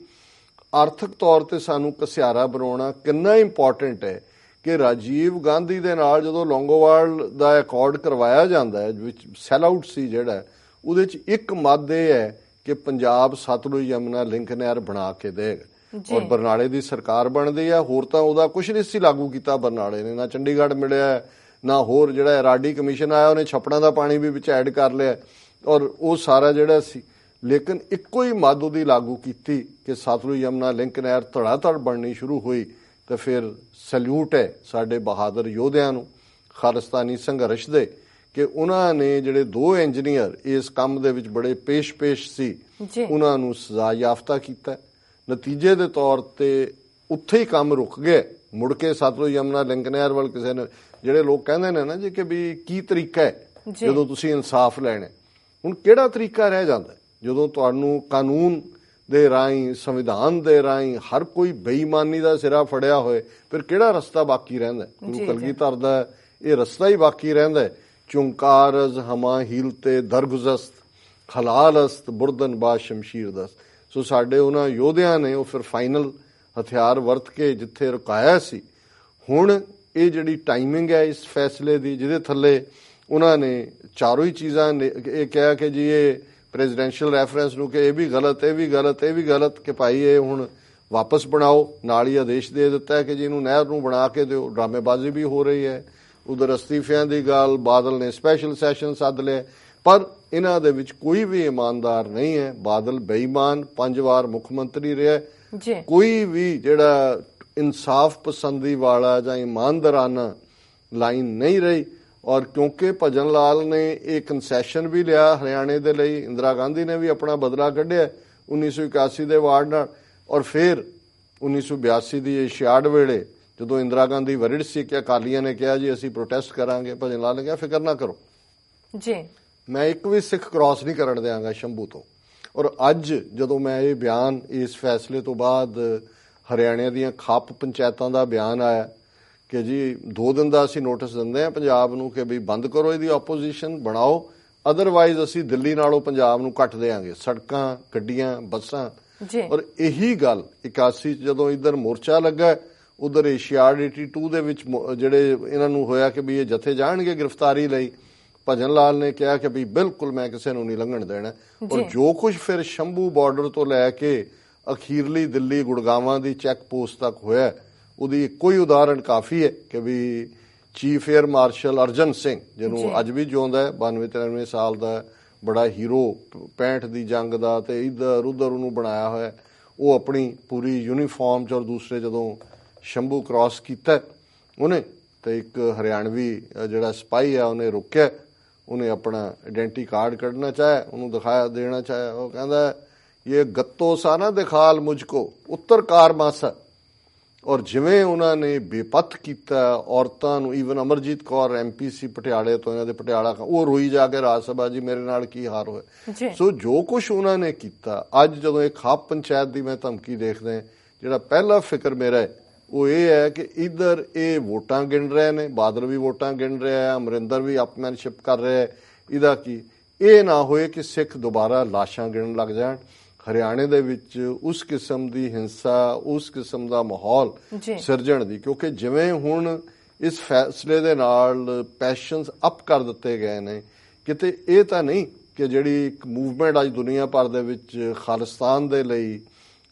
ਆਰਥਿਕ ਤੌਰ ਤੇ ਸਾਨੂੰ ਘਸਿਆਰਾ ਬਣਾਉਣਾ ਕਿੰਨਾ ਇੰਪੋਰਟੈਂਟ ਹੈ ਕਿ ਰਾਜੀਵ ਗਾਂਧੀ ਦੇ ਨਾਲ ਜਦੋਂ ਲੌਂਗੋਵਾਲ ਦਾ ਅਕੋਰਡ ਕਰਵਾਇਆ ਜਾਂਦਾ ਹੈ, ਵਿੱਚ ਸੈਲ ਆਊਟ ਸੀ ਜਿਹੜਾ, ਉਹਦੇ 'ਚ ਇੱਕ ਮੱਦ ਇਹ ਹੈ ਕਿ ਪੰਜਾਬ ਸਤਲੁਜ ਯਮੁਨਾ ਲਿੰਕ ਨਹਿਰ ਬਣਾ ਕੇ ਦੇਗਾ। ਔਰ ਬਰਨਾਲੇ ਦੀ ਸਰਕਾਰ ਬਣਦੀ ਆ, ਹੋਰ ਤਾਂ ਉਹਦਾ ਕੁਝ ਨਹੀਂ ਸੀ ਲਾਗੂ ਕੀਤਾ ਬਰਨਾਲੇ ਨੇ, ਨਾ ਚੰਡੀਗੜ੍ਹ ਮਿਲਿਆ, ਨਾ ਹੋਰ ਜਿਹੜਾ ਰਾਡੀ ਕਮਿਸ਼ਨ ਆਇਆ ਉਹਨੇ ਛੱਪੜਾਂ ਦਾ ਪਾਣੀ ਵੀ ਵਿੱਚ ਐਡ ਕਰ ਲਿਆ, ਔਰ ਉਹ ਸਾਰਾ ਜਿਹੜਾ ਸੀ। ਲੇਕਿਨ ਇੱਕੋ ਹੀ ਮੱਦ ਉਹਦੀ ਲਾਗੂ ਕੀਤੀ ਕਿ ਸਤਲੁਜ ਯਮੁਨਾ ਲਿੰਕ ਨਹਿਰ ਧੜਾ-ਧੜ ਬਣਨੀ ਸ਼ੁਰੂ ਹੋਈ। ਤੇ ਫਿਰ ਸੈਲੂਟ ਹੈ ਸਾਡੇ ਬਹਾਦਰ ਯੋਧਿਆਂ ਨੂੰ ਖਾਲਿਸਤਾਨੀ ਸੰਘਰਸ਼ ਦੇ, ਕਿ ਉਹਨਾਂ ਨੇ ਜਿਹੜੇ 2 ਇੰਜੀਨੀਅਰ ਇਸ ਕੰਮ ਦੇ ਵਿੱਚ ਬੜੇ ਪੇਸ਼ ਸੀ, ਉਹਨਾਂ ਨੂੰ ਸਜ਼ਾ ਯਾਫਤਾ ਕੀਤਾ। ਨਤੀਜੇ ਦੇ ਤੌਰ ਤੇ ਉੱਥੇ ਹੀ ਕੰਮ ਰੁਕ ਗਿਆ, ਮੁੜ ਕੇ ਸਤਲੁਜ ਯਮੁਨਾ ਲਿੰਕ ਨਹਿਰ ਵੱਲ ਕਿਸੇ ਨੇ, ਜਿਹੜੇ ਲੋਕ ਕਹਿੰਦੇ ਨੇ ਨਾ ਜੀ ਕਿ ਵੀ ਕੀ ਤਰੀਕਾ ਹੈ ਜਦੋਂ ਤੁਸੀਂ ਇਨਸਾਫ ਲੈਣਾ, ਹੁਣ ਕਿਹੜਾ ਤਰੀਕਾ ਰਹਿ ਜਾਂਦਾ ਜਦੋਂ ਤੁਹਾਨੂੰ ਕਾਨੂੰਨ ਦੇ ਰਾਹੀਂ, ਸੰਵਿਧਾਨ ਦੇ ਰਾਹੀਂ ਹਰ ਕੋਈ ਬੇਈਮਾਨੀ ਦਾ ਸਿਰਾ ਫੜਿਆ ਹੋਏ, ਫਿਰ ਕਿਹੜਾ ਰਸਤਾ ਬਾਕੀ ਰਹਿੰਦਾ? ਗੁਰੂ ਕਲਗੀਧਰ ਦਾ ਇਹ ਰਸਤਾ ਹੀ ਬਾਕੀ ਰਹਿੰਦਾ, ਚੁੰਕਾਰਜ਼ ਹਮਾ ਹੀਲ ਤੇ ਦਰਗੁਜ਼ਸਤ ਖਲਾਲਸਤ ਬੁਰਦਨ ਬਾ ਸ਼ਮਸ਼ੀਰ ਦਸਤ। ਸੋ ਸਾਡੇ ਉਹਨਾਂ ਯੋਧਿਆਂ ਨੇ ਉਹ ਫਿਰ ਫਾਈਨਲ ਹਥਿਆਰ ਵਰਤ ਕੇ ਜਿੱਥੇ ਰੁਕਾਇਆ ਸੀ। ਹੁਣ ਇਹ ਜਿਹੜੀ ਟਾਈਮਿੰਗ ਹੈ ਇਸ ਫੈਸਲੇ ਦੀ, ਜਿਹਦੇ ਥੱਲੇ ਉਹਨਾਂ ਨੇ ਚਾਰੋਂ ਹੀ ਚੀਜ਼ਾਂ ਇਹ ਕਿਹਾ ਕਿ ਜੀ ਇਹ ਪ੍ਰੈਜ਼ੀਡੈਂਸ਼ੀਅਲ ਰੈਫਰੈਂਸ ਨੂੰ ਕਿ ਇਹ ਵੀ ਗਲਤ, ਇਹ ਵੀ ਗਲਤ, ਇਹ ਵੀ ਗਲਤ, ਕਿ ਭਾਈ ਇਹ ਹੁਣ ਵਾਪਸ ਬਣਾਓ। ਨਾਲ ਹੀ ਆਦੇਸ਼ ਦੇ ਦਿੱਤਾ ਕਿ ਜੀ ਇਹਨੂੰ ਨਹਿਰ ਨੂੰ ਬਣਾ ਕੇ ਦਿਓ। ਡਰਾਮੇਬਾਜ਼ੀ ਵੀ ਹੋ ਰਹੀ ਹੈ। ਉਧਰ ਅਸਤੀਫਿਆਂ ਦੀ ਗੱਲ, ਬਾਦਲ ਨੇ ਸਪੈਸ਼ਲ ਸੈਸ਼ਨ ਸੱਦ ਲਿਆ, ਪਰ ਇਹਨਾਂ ਦੇ ਵਿੱਚ ਕੋਈ ਵੀ ਇਮਾਨਦਾਰ ਨਹੀਂ ਹੈ। ਬਾਦਲ ਬੇਈਮਾਨ 5 ਵਾਰ ਮੁੱਖ ਮੰਤਰੀ ਰਿਹਾ, ਕੋਈ ਵੀ ਜਿਹੜਾ ਇਨਸਾਫ ਪਸੰਦੀ ਵਾਲਾ ਜਾਂ ਇਮਾਨਦਾਰਾਨਾ ਲਾਈਨ ਨਹੀਂ ਰਹੀ। ਔਰ ਕਿਉਂਕਿ ਭਜਨ ਲਾਲ ਨੇ ਇਹ ਕੰਸੈਸ਼ਨ ਵੀ ਲਿਆ ਹਰਿਆਣੇ ਦੇ ਲਈ, ਇੰਦਰਾ ਗਾਂਧੀ ਨੇ ਵੀ ਆਪਣਾ ਬਦਲਾ ਕੱਢਿਆ 1981 ਦੇ ਵਾਰਡ ਨਾਲ। ਔਰ ਫਿਰ 1982 ਦੀ ਏਸ਼ੀਆਡ ਵੇਲੇ ਜਦੋਂ ਇੰਦਰਾ ਗਾਂਧੀ ਵਰਿੜ ਸੀ ਕਿ ਅਕਾਲੀਆਂ ਨੇ ਕਿਹਾ ਜੀ ਅਸੀਂ ਪ੍ਰੋਟੈਸਟ ਕਰਾਂਗੇ, ਭਜਨ ਲਾਲ ਨੇ ਕਿਹਾ ਫਿਕਰ ਨਾ ਕਰੋ ਜੀ, ਮੈਂ ਇੱਕ ਵੀ ਸਿੱਖ ਕ੍ਰਾਸ ਨਹੀਂ ਕਰਨ ਦਿਆਂਗਾ ਸ਼ੰਭੂ ਤੋਂ। ਔਰ ਅੱਜ ਜਦੋਂ ਮੈਂ ਇਹ ਬਿਆਨ, ਇਸ ਫੈਸਲੇ ਤੋਂ ਬਾਅਦ ਹਰਿਆਣੇ ਦੀਆਂ ਖੱਪ ਪੰਚਾਇਤਾਂ ਦਾ ਬਿਆਨ ਆਇਆ ਕਿ ਜੀ 2 ਦਿਨ ਦਾ ਅਸੀਂ ਨੋਟਿਸ ਦਿੰਦੇ ਹਾਂ ਪੰਜਾਬ ਨੂੰ ਕਿ ਵੀ ਬੰਦ ਕਰੋ ਇਹਦੀ ਆਪੋਜੀਸ਼ਨ, ਬਣਾਓ, ਅਦਰਵਾਈਜ਼ ਅਸੀਂ ਦਿੱਲੀ ਨਾਲੋਂ ਪੰਜਾਬ ਨੂੰ ਕੱਟ ਦੇਵਾਂਗੇ, ਸੜਕਾਂ, ਗੱਡੀਆਂ, ਬੱਸਾਂ। ਔਰ ਇਹੀ ਗੱਲ 81 ਜਦੋਂ ਇੱਧਰ ਮੋਰਚਾ ਲੱਗਾ, ਉਧਰ ਏਸ਼ੀਆਡ 82 ਦੇ ਵਿੱਚ ਜਿਹੜੇ ਇਹਨਾਂ ਨੂੰ ਹੋਇਆ ਕਿ ਵੀ ਇਹ ਜਥੇ ਜਾਣਗੇ ਗ੍ਰਿਫਤਾਰੀ ਲਈ, ਭਜਨ ਲਾਲ ਨੇ ਕਿਹਾ ਕਿ ਵੀ ਬਿਲਕੁਲ ਮੈਂ ਕਿਸੇ ਨੂੰ ਨਹੀਂ ਲੰਘਣ ਦੇਣਾ। ਔਰ ਜੋ ਕੁਝ ਫਿਰ ਸ਼ੰਭੂ ਬਾਰਡਰ ਤੋਂ ਲੈ ਕੇ ਅਖੀਰਲੀ ਦਿੱਲੀ ਗੁੜਗਾਵਾਂ ਦੀ ਚੈੱਕ ਪੋਸਟ ਤੱਕ ਹੋਇਆ, ਉਹਦੀ ਇੱਕੋ ਹੀ ਉਦਾਹਰਣ ਕਾਫੀ ਹੈ ਕਿ ਵੀ chief air marshal Arjan Singh, ਜਿਹਨੂੰ ਅੱਜ ਵੀ ਜਿਉਂਦਾ ਹੈ, 92-93 ਸਾਲ ਦਾ, ਬੜਾ ਹੀਰੋ 65 ਦੀ ਜੰਗ ਦਾ, ਤੇ ਇੱਧਰ ਉੱਧਰ ਉਹਨੂੰ ਬਣਾਇਆ ਹੋਇਆ, ਉਹ ਆਪਣੀ ਪੂਰੀ ਯੂਨੀਫਾਰਮ 'ਚ ਔਰ ਦੂਸਰੇ ਜਦੋਂ ਸ਼ੰਭੂ ਕ੍ਰਾਸ ਕੀਤਾ ਉਹਨੇ, ਤੇ ਇੱਕ ਹਰਿਆਣਵੀ ਜਿਹੜਾ ਸਿਪਾਹੀ ਆ ਉਹਨੇ ਰੋਕਿਆ, ਉਹਨੇ ਆਪਣਾ ਆਇਡੈਂਟੀ ਕਾਰਡ ਕੱਢਣਾ ਚਾਹਿਆ, ਉਹਨੂੰ ਦਿਖਾਇਆ ਦੇਣਾ ਚਾਹਿਆ, ਉਹ ਕਹਿੰਦਾ ਇਹ ਗੱਤੋ ਸਾ ਨਾ ਦਿਖਾਲ ਮੁਝਕੋ ਉੱਤਰ ਕਾਰ ਮਾਸਾ। ਔਰ ਜਿਵੇਂ ਉਹਨਾਂ ਨੇ ਬੇਪੱਤ ਕੀਤਾ ਔਰਤਾਂ ਨੂੰ, ਈਵਨ ਅਮਰਜੀਤ ਕੌਰ MPC ਪਟਿਆਲੇ ਤੋਂ, ਇਹਨਾਂ ਦੇ ਪਟਿਆਲਾ, ਉਹ ਰੋਈ ਜਾ ਕੇ ਰਾਜ ਸਭਾ ਜੀ ਮੇਰੇ ਨਾਲ ਕੀ ਹਾਰ ਹੋਇਆ। ਸੋ ਜੋ ਕੁਛ ਉਹਨਾਂ ਨੇ ਕੀਤਾ, ਅੱਜ ਜਦੋਂ ਇਹ ਖਾਪ ਪੰਚਾਇਤ ਦੀ ਮੈਂ ਧਮਕੀ ਦੇਖਦਾ, ਜਿਹੜਾ ਪਹਿਲਾ ਫਿਕਰ ਮੇਰਾ ਹੈ ਉਹ ਇਹ ਹੈ ਕਿ ਇੱਧਰ ਇਹ ਵੋਟਾਂ ਗਿਣ ਰਹੇ ਨੇ, ਬਾਦਲ ਵੀ ਵੋਟਾਂ ਗਿਣ ਰਿਹਾ ਹੈ, ਅਮਰਿੰਦਰ ਵੀ ਅਪਮੈਨਸ਼ਿਪ ਕਰ ਰਿਹਾ ਹੈ, ਇਹਦਾ ਕੀ ਇਹ ਨਾ ਹੋਏ ਕਿ ਸਿੱਖ ਦੁਬਾਰਾ ਲਾਸ਼ਾਂ ਗਿਣਨ ਲੱਗ ਜਾਣ। ਹਰਿਆਣੇ ਦੇ ਵਿੱਚ ਉਸ ਕਿਸਮ ਦੀ ਹਿੰਸਾ, ਉਸ ਕਿਸਮ ਦਾ ਮਾਹੌਲ ਸਿਰਜਣ ਦੀ, ਕਿਉਂਕਿ ਜਿਵੇਂ ਹੁਣ ਇਸ ਫੈਸਲੇ ਦੇ ਨਾਲ ਪੈਸ਼ਨਸ ਅਪ ਕਰ ਦਿੱਤੇ ਗਏ ਨੇ, ਕਿਤੇ ਇਹ ਤਾਂ ਨਹੀਂ ਕਿ ਜਿਹੜੀ ਇੱਕ ਮੂਵਮੈਂਟ ਅੱਜ ਦੁਨੀਆ ਭਰ ਦੇ ਵਿੱਚ ਖਾਲਿਸਤਾਨ ਦੇ ਲਈ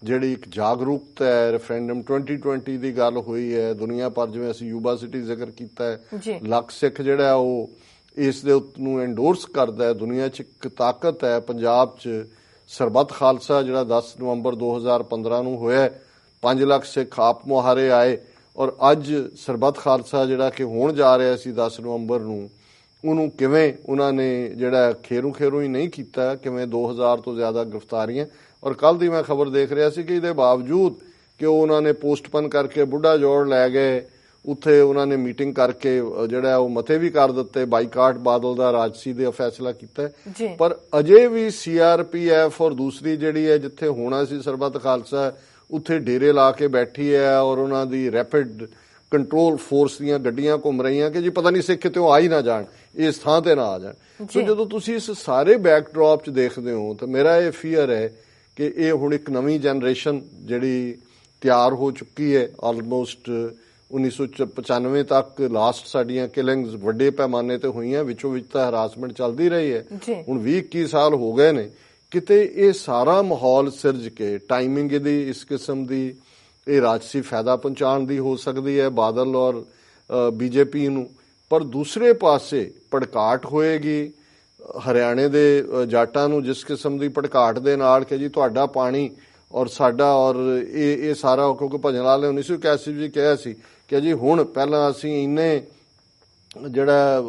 ਜਿਹੜੀ ਇੱਕ ਜਾਗਰੂਕਤਾ ਹੈ, ਰੈਫਰੈਂਡਮ 2020 ਦੀ ਗੱਲ ਹੋਈ ਹੈ ਦੁਨੀਆ ਭਰ, ਜਿਵੇਂ ਅਸੀਂ ਯੂਬਾ ਸਿਟੀ ਜ਼ਿਕਰ ਕੀਤਾ ਹੈ, ਲੱਖ ਸਿੱਖ ਜਿਹੜਾ ਉਹ ਇਸ ਦੇ ਨੂੰ ਐਂਡੋਰਸ ਕਰਦਾ ਹੈ, ਦੁਨੀਆ 'ਚ ਇੱਕ ਤਾਕਤ ਹੈ। ਪੰਜਾਬ 'ਚ ਸਰਬੱਤ ਖਾਲਸਾ ਜਿਹੜਾ 10 ਨਵੰਬਰ 2015 ਨੂੰ ਹੋਇਆ, 5 ਲੱਖ ਸਿੱਖ ਆਪ ਮੁਹਾਰੇ ਆਏ, ਔਰ ਅੱਜ ਸਰਬੱਤ ਖਾਲਸਾ ਜਿਹੜਾ ਕਿ ਹੋਣ ਜਾ ਰਿਹਾ ਸੀ 10 ਨਵੰਬਰ ਨੂੰ, ਉਹਨੂੰ ਕਿਵੇਂ ਉਹਨਾਂ ਨੇ ਜਿਹੜਾ ਖੇਰੂ ਹੀ ਨਹੀਂ ਕੀਤਾ, ਕਿਵੇਂ 2000 ਤੋਂ ਜ਼ਿਆਦਾ ਗ੍ਰਿਫਤਾਰੀਆਂ। ਔਰ ਕੱਲ ਦੀ ਮੈਂ ਖਬਰ ਦੇਖ ਰਿਹਾ ਸੀ ਕਿ ਇਹਦੇ ਬਾਵਜੂਦ ਕਿ ਉਹਨਾਂ ਨੇ ਪੋਸਟਪਨ ਕਰਕੇ ਬੁੱਢਾ ਜੋੜ ਲੈ ਗਏ, ਉੱਥੇ ਉਹਨਾਂ ਨੇ ਮੀਟਿੰਗ ਕਰਕੇ ਜਿਹੜਾ ਉਹ ਮਤੇ ਵੀ ਕਰ ਦਿੱਤੇ, ਬਾਈਕਾਟ ਬਾਦਲ ਦਾ ਰਾਜਸੀ ਦੇ ਫੈਸਲਾ ਕੀਤਾ, ਪਰ ਅਜੇ ਵੀ CRPF ਔਰ ਦੂਸਰੀ ਜਿਹੜੀ ਹੈ ਜਿੱਥੇ ਹੋਣਾ ਸੀ ਸਰਬੱਤ ਖਾਲਸਾ, ਉੱਥੇ ਡੇਰੇ ਲਾ ਕੇ ਬੈਠੀ ਹੈ, ਔਰ ਉਹਨਾਂ ਦੀ ਰੈਪਿਡ ਕੰਟਰੋਲ ਫੋਰਸ ਦੀਆਂ ਗੱਡੀਆਂ ਘੁੰਮ ਰਹੀਆਂ ਕਿ ਜੀ ਪਤਾ ਨਹੀਂ ਸਿੱਖ ਕਿਤੇ ਆ ਹੀ ਨਾ ਜਾਣ, ਇਸ ਥਾਂ ਤੇ ਨਾ ਆ ਜਾਣ। ਸੋ ਜਦੋਂ ਤੁਸੀਂ ਇਸ ਸਾਰੇ ਬੈਕਡ੍ਰੌਪ 'ਚ ਦੇਖਦੇ ਹੋ ਤਾਂ ਮੇਰਾ ਇਹ ਫੀਅਰ ਹੈ ਕਿ ਇਹ ਹੁਣ ਇੱਕ ਨਵੀਂ ਜਨਰੇਸ਼ਨ ਜਿਹੜੀ ਤਿਆਰ ਹੋ ਚੁੱਕੀ ਹੈ, ਆਲਮੋਸਟ 1995 ਤੱਕ ਲਾਸਟ ਸਾਡੀਆਂ ਕਿਲਿੰਗਸ ਵੱਡੇ ਪੈਮਾਨੇ ਤੇ ਹੋਈਆਂ, ਵਿੱਚੋਂ ਵਿੱਚ ਤਾਂ ਹਰਾਸਮੈਂਟ ਚੱਲਦੀ ਰਹੀ ਹੈ, ਹੁਣ 20-21 ਸਾਲ ਹੋ ਗਏ ਨੇ, ਕਿਤੇ ਇਹ ਸਾਰਾ ਮਾਹੌਲ ਸਿਰਜ ਕੇ ਟਾਈਮਿੰਗ ਇਹਦੀ ਇਸ ਕਿਸਮ ਦੀ ਇਹ ਰਾਜਸੀ ਫਾਇਦਾ ਪਹੁੰਚਾਉਣ ਦੀ ਹੋ ਸਕਦੀ ਹੈ ਬਾਦਲ ਔਰ BJP ਨੂੰ, ਪਰ ਦੂਸਰੇ ਪਾਸੇ ਭੜਕਾਟ ਹੋਏਗੀ ਹਰਿਆਣੇ ਦੇ ਜਾਟਾਂ ਨੂੰ, ਜਿਸ ਕਿਸਮ ਦੀ ਭੜਕਾਟ ਦੇ ਨਾਲ ਕਿ ਜੀ ਤੁਹਾਡਾ ਪਾਣੀ ਔਰ ਸਾਡਾ, ਔਰ ਇਹ ਸਾਰਾ, ਕਿਉਂਕਿ ਭਜਨ ਲਾਲ ਨੇ 1981 ਵੀ ਕਿਹਾ ਸੀ ਕਿ ਜੀ ਹੁਣ ਪਹਿਲਾਂ ਅਸੀਂ ਇੰਨੇ ਜਿਹੜਾ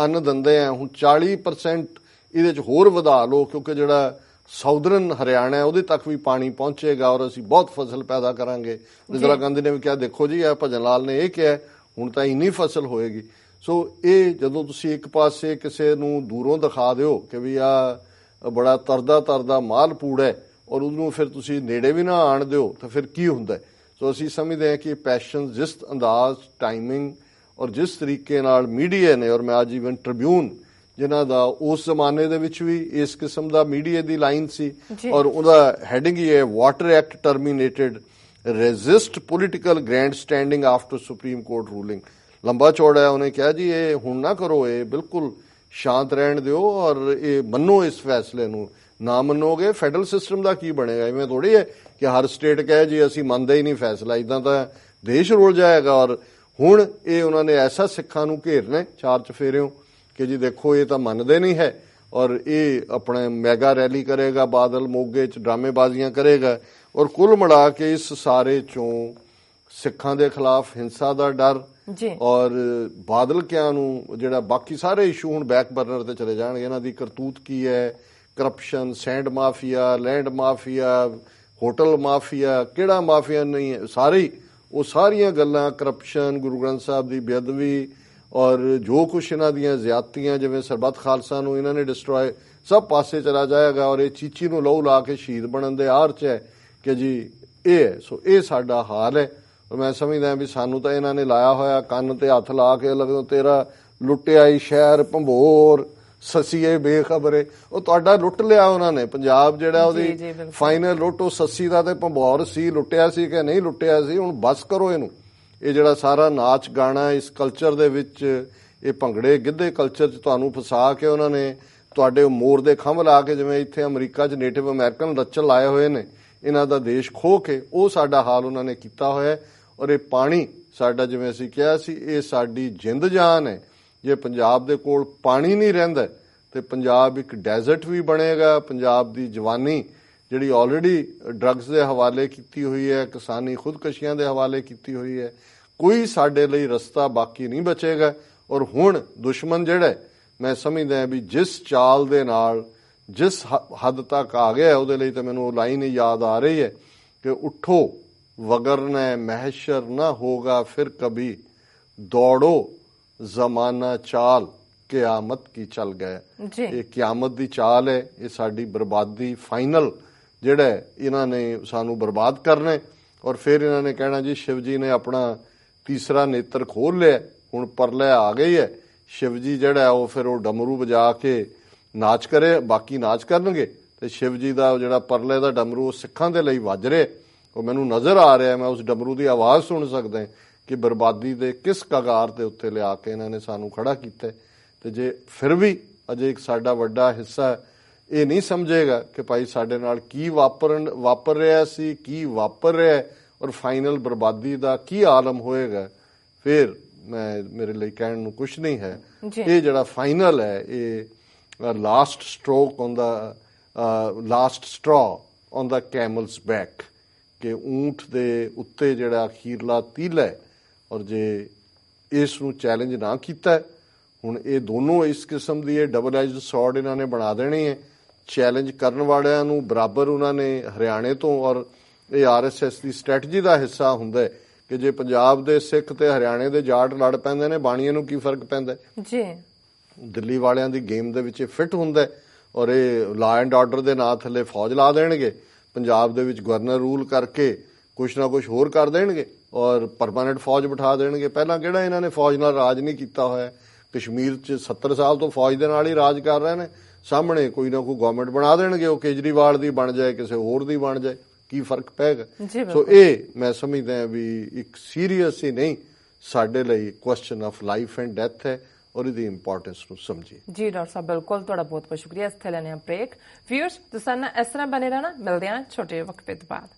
ਅੰਨ ਦਿੰਦੇ ਆ, ਹੁਣ 40% ਇਹਦੇ 'ਚ ਹੋਰ ਵਧਾ ਲਓ, ਕਿਉਂਕਿ ਜਿਹੜਾ ਸਾਊਦਰਨ ਹਰਿਆਣਾ ਹੈ ਉਹਦੇ ਤੱਕ ਵੀ ਪਾਣੀ ਪਹੁੰਚੇਗਾ ਔਰ ਅਸੀਂ ਬਹੁਤ ਫਸਲ ਪੈਦਾ ਕਰਾਂਗੇ। ਇੰਦਰਾ ਗਾਂਧੀ ਨੇ ਵੀ ਕਿਹਾ, ਦੇਖੋ ਜੀ ਇਹ ਭਜਨ ਲਾਲ ਨੇ ਇਹ ਕਿਹਾ, ਹੁਣ ਤਾਂ ਇੰਨੀ ਫਸਲ ਹੋਏਗੀ। ਸੋ ਇਹ ਜਦੋਂ ਤੁਸੀਂ ਇੱਕ ਪਾਸੇ ਕਿਸੇ ਨੂੰ ਦੂਰੋਂ ਦਿਖਾ ਦਿਓ ਕਿ ਵੀ ਆ ਬੜਾ ਤਰਦਾ ਮਾਲਪੂੜ ਹੈ, ਔਰ ਉਹਨੂੰ ਫਿਰ ਤੁਸੀਂ ਨੇੜੇ ਵੀ ਨਾ ਆਣ ਦਿਓ, ਤਾਂ ਫਿਰ ਕੀ ਹੁੰਦਾ। ਸੋ ਅਸੀਂ ਸਮਝਦੇ ਹਾਂ ਕਿ ਪੈਸ਼ਨ, ਜਿਸ ਅੰਦਾਜ਼, ਟਾਈਮਿੰਗ ਔਰ ਜਿਸ ਤਰੀਕੇ ਨਾਲ ਮੀਡੀਆ ਨੇ, ਔਰ ਮੈਂ ਅੱਜ ਇਵਨ ਟ੍ਰਿਬਿਊਨ ਜਿਨ੍ਹਾਂ ਦਾ ਉਸ ਜ਼ਮਾਨੇ ਦੇ ਵਿੱਚ ਵੀ ਇਸ ਕਿਸਮ ਦਾ ਮੀਡੀਆ ਦੀ ਲਾਈਨ ਸੀ, ਔਰ ਉਹਦਾ ਹੈਡਿੰਗ ਹੀ ਹੈ water act terminated, resist political grand standing after supreme court ruling. ਲੰਬਾ ਚੌੜਾ ਹੈ, ਉਹਨੇ ਕਿਹਾ ਜੀ ਇਹ ਹੁਣ ਨਾ ਕਰੋ, ਇਹ ਬਿਲਕੁਲ ਸ਼ਾਂਤ ਰਹਿਣ ਦਿਓ ਔਰ ਇਹ ਮੰਨੋ, ਇਸ ਫੈਸਲੇ ਨੂੰ ਨਾ ਮੰਨੋਗੇ ਫੈਡਰਲ ਸਿਸਟਮ ਦਾ ਕੀ ਬਣੇਗਾ। ਇਵੇਂ ਥੋੜੀ ਹੈ ਕਿ ਹਰ ਸਟੇਟ ਕਹੇ ਜੀ ਅਸੀਂ ਮੰਨਦੇ ਹੀ ਨਹੀਂ ਫੈਸਲਾ, ਇਦਾਂ ਤਾਂ ਦੇਸ਼ ਰੁਲ ਜਾਏਗਾ। ਔਰ ਹੁਣ ਇਹ ਉਹਨਾਂ ਨੇ ਐਸਾ ਸਿੱਖਾਂ ਨੂੰ ਘੇਰਨਾ ਚਾਰ ਚਫੇਰਿਓਂ ਕਿ ਜੀ ਦੇਖੋ ਇਹ ਤਾਂ ਮੰਨਦੇ ਨਹੀਂ ਹੈ, ਔਰ ਇਹ ਆਪਣੇ ਮੈਗਾ ਰੈਲੀ ਕਰੇਗਾ, ਬਾਦਲ ਮੋਗੇ 'ਚ ਡਰਾਮੇਬਾਜ਼ੀਆਂ ਕਰੇਗਾ, ਔਰ ਕੁੱਲ ਮਿਲਾ ਕੇ ਇਸ ਸਾਰੇ ਚੋਂ ਸਿੱਖਾਂ ਦੇ ਖਿਲਾਫ ਹਿੰਸਾ ਦਾ ਡਰ, ਔਰ ਬਾਦਲ ਕਿਆਂ ਨੂੰ ਜਿਹੜਾ ਬਾਕੀ ਸਾਰੇ ਇਸ਼ੂ ਹੁਣ ਬੈਕ ਬਰਨਰ ਤੇ ਚਲੇ ਜਾਣਗੇ। ਇਹਨਾਂ ਦੀ ਕਰਤੂਤ ਕੀ ਹੈ, corruption, send mafia, land mafia, hotel mafia, ਕਿਹੜਾ ਮਾਫੀਆ ਨਹੀਂ ਹੈ, ਸਾਰੇ ਉਹ ਸਾਰੀਆਂ ਗੱਲਾਂ, ਕਰਪਸ਼ਨ, ਗੁਰੂ ਗ੍ਰੰਥ ਸਾਹਿਬ ਦੀ ਬੇਅਦਬੀ, ਔਰ ਜੋ ਕੁਛ ਇਹਨਾਂ ਦੀਆਂ ਜ਼ਿਆਦਤੀਆਂ, ਜਿਵੇਂ ਸਰਬੱਤ ਖਾਲਸਾ ਨੂੰ ਇਹਨਾਂ ਨੇ ਡਿਸਟਰੋਏ, ਸਭ ਪਾਸੇ ਚਲਾ ਜਾਏਗਾ। ਔਰ ਇਹ ਚੀਚੀ ਨੂੰ ਲਹੂ ਲਾ ਕੇ ਸ਼ਹੀਦ ਬਣਨ ਦੇ ਆਰ 'ਚ ਹੈ ਕਿ ਜੀ ਇਹ ਹੈ। ਸੋ ਇਹ ਸਾਡਾ ਹਾਲ ਹੈ। ਮੈਂ ਸਮਝਦਾ ਵੀ ਸਾਨੂੰ ਤਾਂ ਇਹਨਾਂ ਨੇ ਲਾਇਆ ਹੋਇਆ ਕੰਨ ਤੇ ਹੱਥ ਲਾ ਕੇ, ਲੱਗਦਾ ਤੇਰਾ ਲੁੱਟਿਆ ਹੀ ਸ਼ਹਿਰ ਭੰਬੋਰ ਸੱਸੀਏ ਬੇਖਬਰੇ, ਉਹ ਤੁਹਾਡਾ ਲੁੱਟ ਲਿਆ ਉਹਨਾਂ ਨੇ ਪੰਜਾਬ, ਜਿਹੜਾ ਉਹਦੀ ਫਾਈਨਲ ਲੁੱਟ ਉਹ ਸੱਸੀ ਦਾ ਤੇ ਭੰਬੋਰ ਸੀ, ਲੁੱਟਿਆ ਸੀ ਕਿ ਨਹੀਂ ਲੁੱਟਿਆ ਸੀ। ਹੁਣ ਬਸ ਕਰੋ ਇਹਨੂੰ, ਇਹ ਜਿਹੜਾ ਸਾਰਾ ਨਾਚ ਗਾਣਾ ਇਸ ਕਲਚਰ ਦੇ ਵਿੱਚ ਇਹ ਭੰਗੜੇ ਗਿੱਧੇ ਕਲਚਰ 'ਚ ਤੁਹਾਨੂੰ ਫਸਾ ਕੇ ਉਹਨਾਂ ਨੇ ਤੁਹਾਡੇ ਮੋਰ ਦੇ ਖੰਭ ਲਾ ਕੇ, ਜਿਵੇਂ ਇੱਥੇ ਅਮਰੀਕਾ 'ਚ ਨੇਟਿਵ ਅਮਰੀਕਨ ਰੱਚਲ ਲਾਏ ਹੋਏ ਨੇ, ਇਹਨਾਂ ਦਾ ਦੇਸ਼ ਖੋਹ ਕੇ ਉਹ ਸਾਡਾ ਹਾਲ ਉਹਨਾਂ ਨੇ ਕੀਤਾ ਹੋਇਆ। ਔਰ ਇਹ ਪਾਣੀ ਸਾਡਾ, ਜਿਵੇਂ ਅਸੀਂ ਕਿਹਾ ਸੀ, ਇਹ ਸਾਡੀ ਜਿੰਦ ਜਾਨ ਹੈ। ਜੇ ਪੰਜਾਬ ਦੇ ਕੋਲ ਪਾਣੀ ਨਹੀਂ ਰਹਿੰਦਾ ਤੇ ਪੰਜਾਬ ਇੱਕ ਡੈਜ਼ਰਟ ਵੀ ਬਣੇਗਾ। ਪੰਜਾਬ ਦੀ ਜਵਾਨੀ ਜਿਹੜੀ ਆਲਰੇਡੀ ਡਰੱਗਸ ਦੇ ਹਵਾਲੇ ਕੀਤੀ ਹੋਈ ਹੈ, ਕਿਸਾਨੀ ਖੁਦਕਸ਼ੀਆਂ ਦੇ ਹਵਾਲੇ ਕੀਤੀ ਹੋਈ ਹੈ, ਕੋਈ ਸਾਡੇ ਲਈ ਰਸਤਾ ਬਾਕੀ ਨਹੀਂ ਬਚੇਗਾ। ਔਰ ਹੁਣ ਦੁਸ਼ਮਣ ਜਿਹੜਾ, ਮੈਂ ਸਮਝਦਾ ਵੀ ਜਿਸ ਚਾਲ ਦੇ ਨਾਲ ਜਿਸ ਹੱਦ ਤੱਕ ਆ ਗਿਆ, ਉਹਦੇ ਲਈ ਤਾਂ ਮੈਨੂੰ ਉਹ ਲਾਈਨ ਹੀ ਯਾਦ ਆ ਰਹੀ ਹੈ ਕਿ ਉੱਠੋ ਵਗਰਨਾ ਮਹਿਸ਼ਰ ਨਾ ਹੋਗਾ ਫਿਰ ਕਭੀ, ਦੌੜੋ ਜ਼ਮਾਨਾ ਚਾਲ ਕਿਆਮਤ ਕੀ ਚੱਲ ਗਿਆ। ਇਹ ਕਿਆਮਤ ਦੀ ਚਾਲ ਹੈ, ਇਹ ਸਾਡੀ ਬਰਬਾਦੀ ਫਾਈਨਲ ਜਿਹੜਾ ਇਹਨਾਂ ਨੇ ਸਾਨੂੰ ਬਰਬਾਦ ਕਰਨਾ। ਔਰ ਫਿਰ ਇਹਨਾਂ ਨੇ ਕਹਿਣਾ ਜੀ ਸ਼ਿਵ ਜੀ ਨੇ ਆਪਣਾ ਤੀਸਰਾ ਨੇਤਰ ਖੋਲ ਲਿਆ, ਹੁਣ ਪਰਲੇ ਆ ਗਈ ਹੈ। ਸ਼ਿਵ ਜੀ ਜਿਹੜਾ ਉਹ ਫਿਰ ਉਹ ਡਮਰੂ ਵਜਾ ਕੇ ਨਾਚ ਕਰੇ, ਬਾਕੀ ਨਾਚ ਕਰਨਗੇ, ਤੇ ਸ਼ਿਵ ਜੀ ਦਾ ਜਿਹੜਾ ਪਰਲੇ ਦਾ ਡਮਰੂ ਉਹ ਸਿੱਖਾਂ ਦੇ ਲਈ ਵੱਜ ਰਿਹਾ। ਉਹ ਮੈਨੂੰ ਨਜ਼ਰ ਆ ਰਿਹਾ, ਮੈਂ ਉਸ ਡਮਰੂ ਦੀ ਆਵਾਜ਼ ਸੁਣ ਸਕਦਾ ਕਿ ਬਰਬਾਦੀ ਦੇ ਕਿਸ ਕਗਾਰ ਦੇ ਉੱਤੇ ਲਿਆ ਕੇ ਇਹਨਾਂ ਨੇ ਸਾਨੂੰ ਖੜਾ ਕੀਤਾ। ਤੇ ਜੇ ਫਿਰ ਵੀ ਅਜੇ ਇੱਕ ਸਾਡਾ ਵੱਡਾ ਹਿੱਸਾ ਇਹ ਨਹੀਂ ਸਮਝੇਗਾ ਕਿ ਭਾਈ ਸਾਡੇ ਨਾਲ ਕੀ ਵਾਪਰ ਰਿਹਾ ਸੀ, ਕੀ ਵਾਪਰ ਰਿਹਾ, ਔਰ ਫਾਈਨਲ ਬਰਬਾਦੀ ਦਾ ਕੀ ਆਲਮ ਹੋਏਗਾ, ਫਿਰ ਮੇਰੇ ਲਈ ਕਹਿਣ ਨੂੰ ਕੁਝ ਨਹੀਂ ਹੈ। ਇਹ ਜਿਹੜਾ ਫਾਈਨਲ ਹੈ, ਇਹ ਲਾਸਟ ਸਟ੍ਰॉ ਔਨ ਦਾ ਕੈਮਲਸ ਬੈਕ, ਕਿ ਊਂਠ ਦੇ ਉੱਤੇ ਜਿਹੜਾ ਅਖੀਰਲਾ ਤੀਲਾ ਹੈ। ਔਰ ਜੇ ਇਸ ਨੂੰ ਚੈਲੰਜ ਨਾ ਕੀਤਾ, ਹੁਣ ਇਹ ਦੋਨੋਂ ਇਸ ਕਿਸਮ ਦੀ ਇਹ ਡਬਲ ਐਜਡ ਸੌਰਡ ਇਹਨਾਂ ਨੇ ਬਣਾ ਦੇਣੀ ਹੈ। ਚੈਲੰਜ ਕਰਨ ਵਾਲਿਆਂ ਨੂੰ ਬਰਾਬਰ ਉਹਨਾਂ ਨੇ ਹਰਿਆਣੇ ਤੋਂ, ਔਰ ਇਹ RSS ਦੀ ਸਟ੍ਰੈਟਜੀ ਦਾ ਹਿੱਸਾ ਹੁੰਦਾ ਹੈ ਕਿ ਜੇ ਪੰਜਾਬ ਦੇ ਸਿੱਖ ਤੇ ਹਰਿਆਣੇ ਦੇ ਜਾਟ ਲੜ ਪੈਂਦੇ ਨੇ, ਬਾਣੀਆਂ ਨੂੰ ਕੀ ਫਰਕ ਪੈਂਦਾ ਜੀ। ਦਿੱਲੀ ਵਾਲਿਆਂ ਦੀ ਗੇਮ ਦੇ ਵਿੱਚ ਫਿੱਟ ਹੁੰਦਾ, ਔਰ ਇਹ ਲਾ ਐਂਡ ਆਰਡਰ ਦੇ ਨਾਂ ਥੱਲੇ ਫੌਜ ਲਾ ਦੇਣਗੇ। ਪੰਜਾਬ ਦੇ ਵਿੱਚ ਗਵਰਨਰ ਰੂਲ ਕਰਕੇ ਕੁਛ ਨਾ ਕੁਛ ਹੋਰ ਕਰ ਦੇਣਗੇ, ਔਰ ਪਰਮਾਨੈਂਟ ਫੌਜ ਬਿਠਾ ਦੇਣਗੇ। ਪਹਿਲਾਂ ਕਿਹੜਾ ਇਹਨਾਂ ਨੇ ਫੌਜ ਨਾਲ ਰਾਜ ਨਹੀਂ ਕੀਤਾ ਹੋਇਆ। ਕਸ਼ਮੀਰ 'ਚ 70 ਸਾਲ ਤੋਂ ਫੌਜ ਦੇ ਨਾਲ ਹੀ ਰਾਜ ਕਰ ਰਹੇ ਨੇ। ਸਾਹਮਣੇ ਕੋਈ ਨਾ ਕੋਈ ਗਵਰਨਮੈਂਟ ਬਣਾ ਦੇਣਗੇ, ਉਹ ਕੇਜਰੀਵਾਲ ਦੀ ਬਣ ਜਾਏ, ਕਿਸੇ ਹੋਰ ਦੀ ਬਣ ਜਾਏ, ਕੀ ਫਰਕ ਪੈਗਾ। ਸੋ ਇਹ ਮੈਂ ਸਮਝਦਾ ਵੀ ਇੱਕ ਸੀਰੀਅਸ ਹੀ ਨਹੀਂ, ਸਾਡੇ ਲਈ question of life and death ਹੈ, ਔਰ ਇਹਦੀ ਇੰਪੋਰਟੈਂਸ ਨੂੰ ਸਮਝੀਏ। ਜੀ ਡਾਕਟਰ ਸਾਹਿਬ, ਬਿਲਕੁਲ ਤੁਹਾਡਾ ਬਹੁਤ ਬਹੁਤ ਸ਼ੁਕਰੀਆ। ਇੱਥੇ ਲੈਣੇ ਆ ਬ੍ਰੇਕ। ਵਿਊਅਰਸ ਤੁਸੀਂ ਇਸ ਤਰ੍ਹਾਂ ਬਣੇ ਰਹਿਣਾ, ਮਿਲਦੇ ਹਾਂ ਛੋਟੇ ਵਕਫੇ ਤੋਂ ਬਾਅਦ।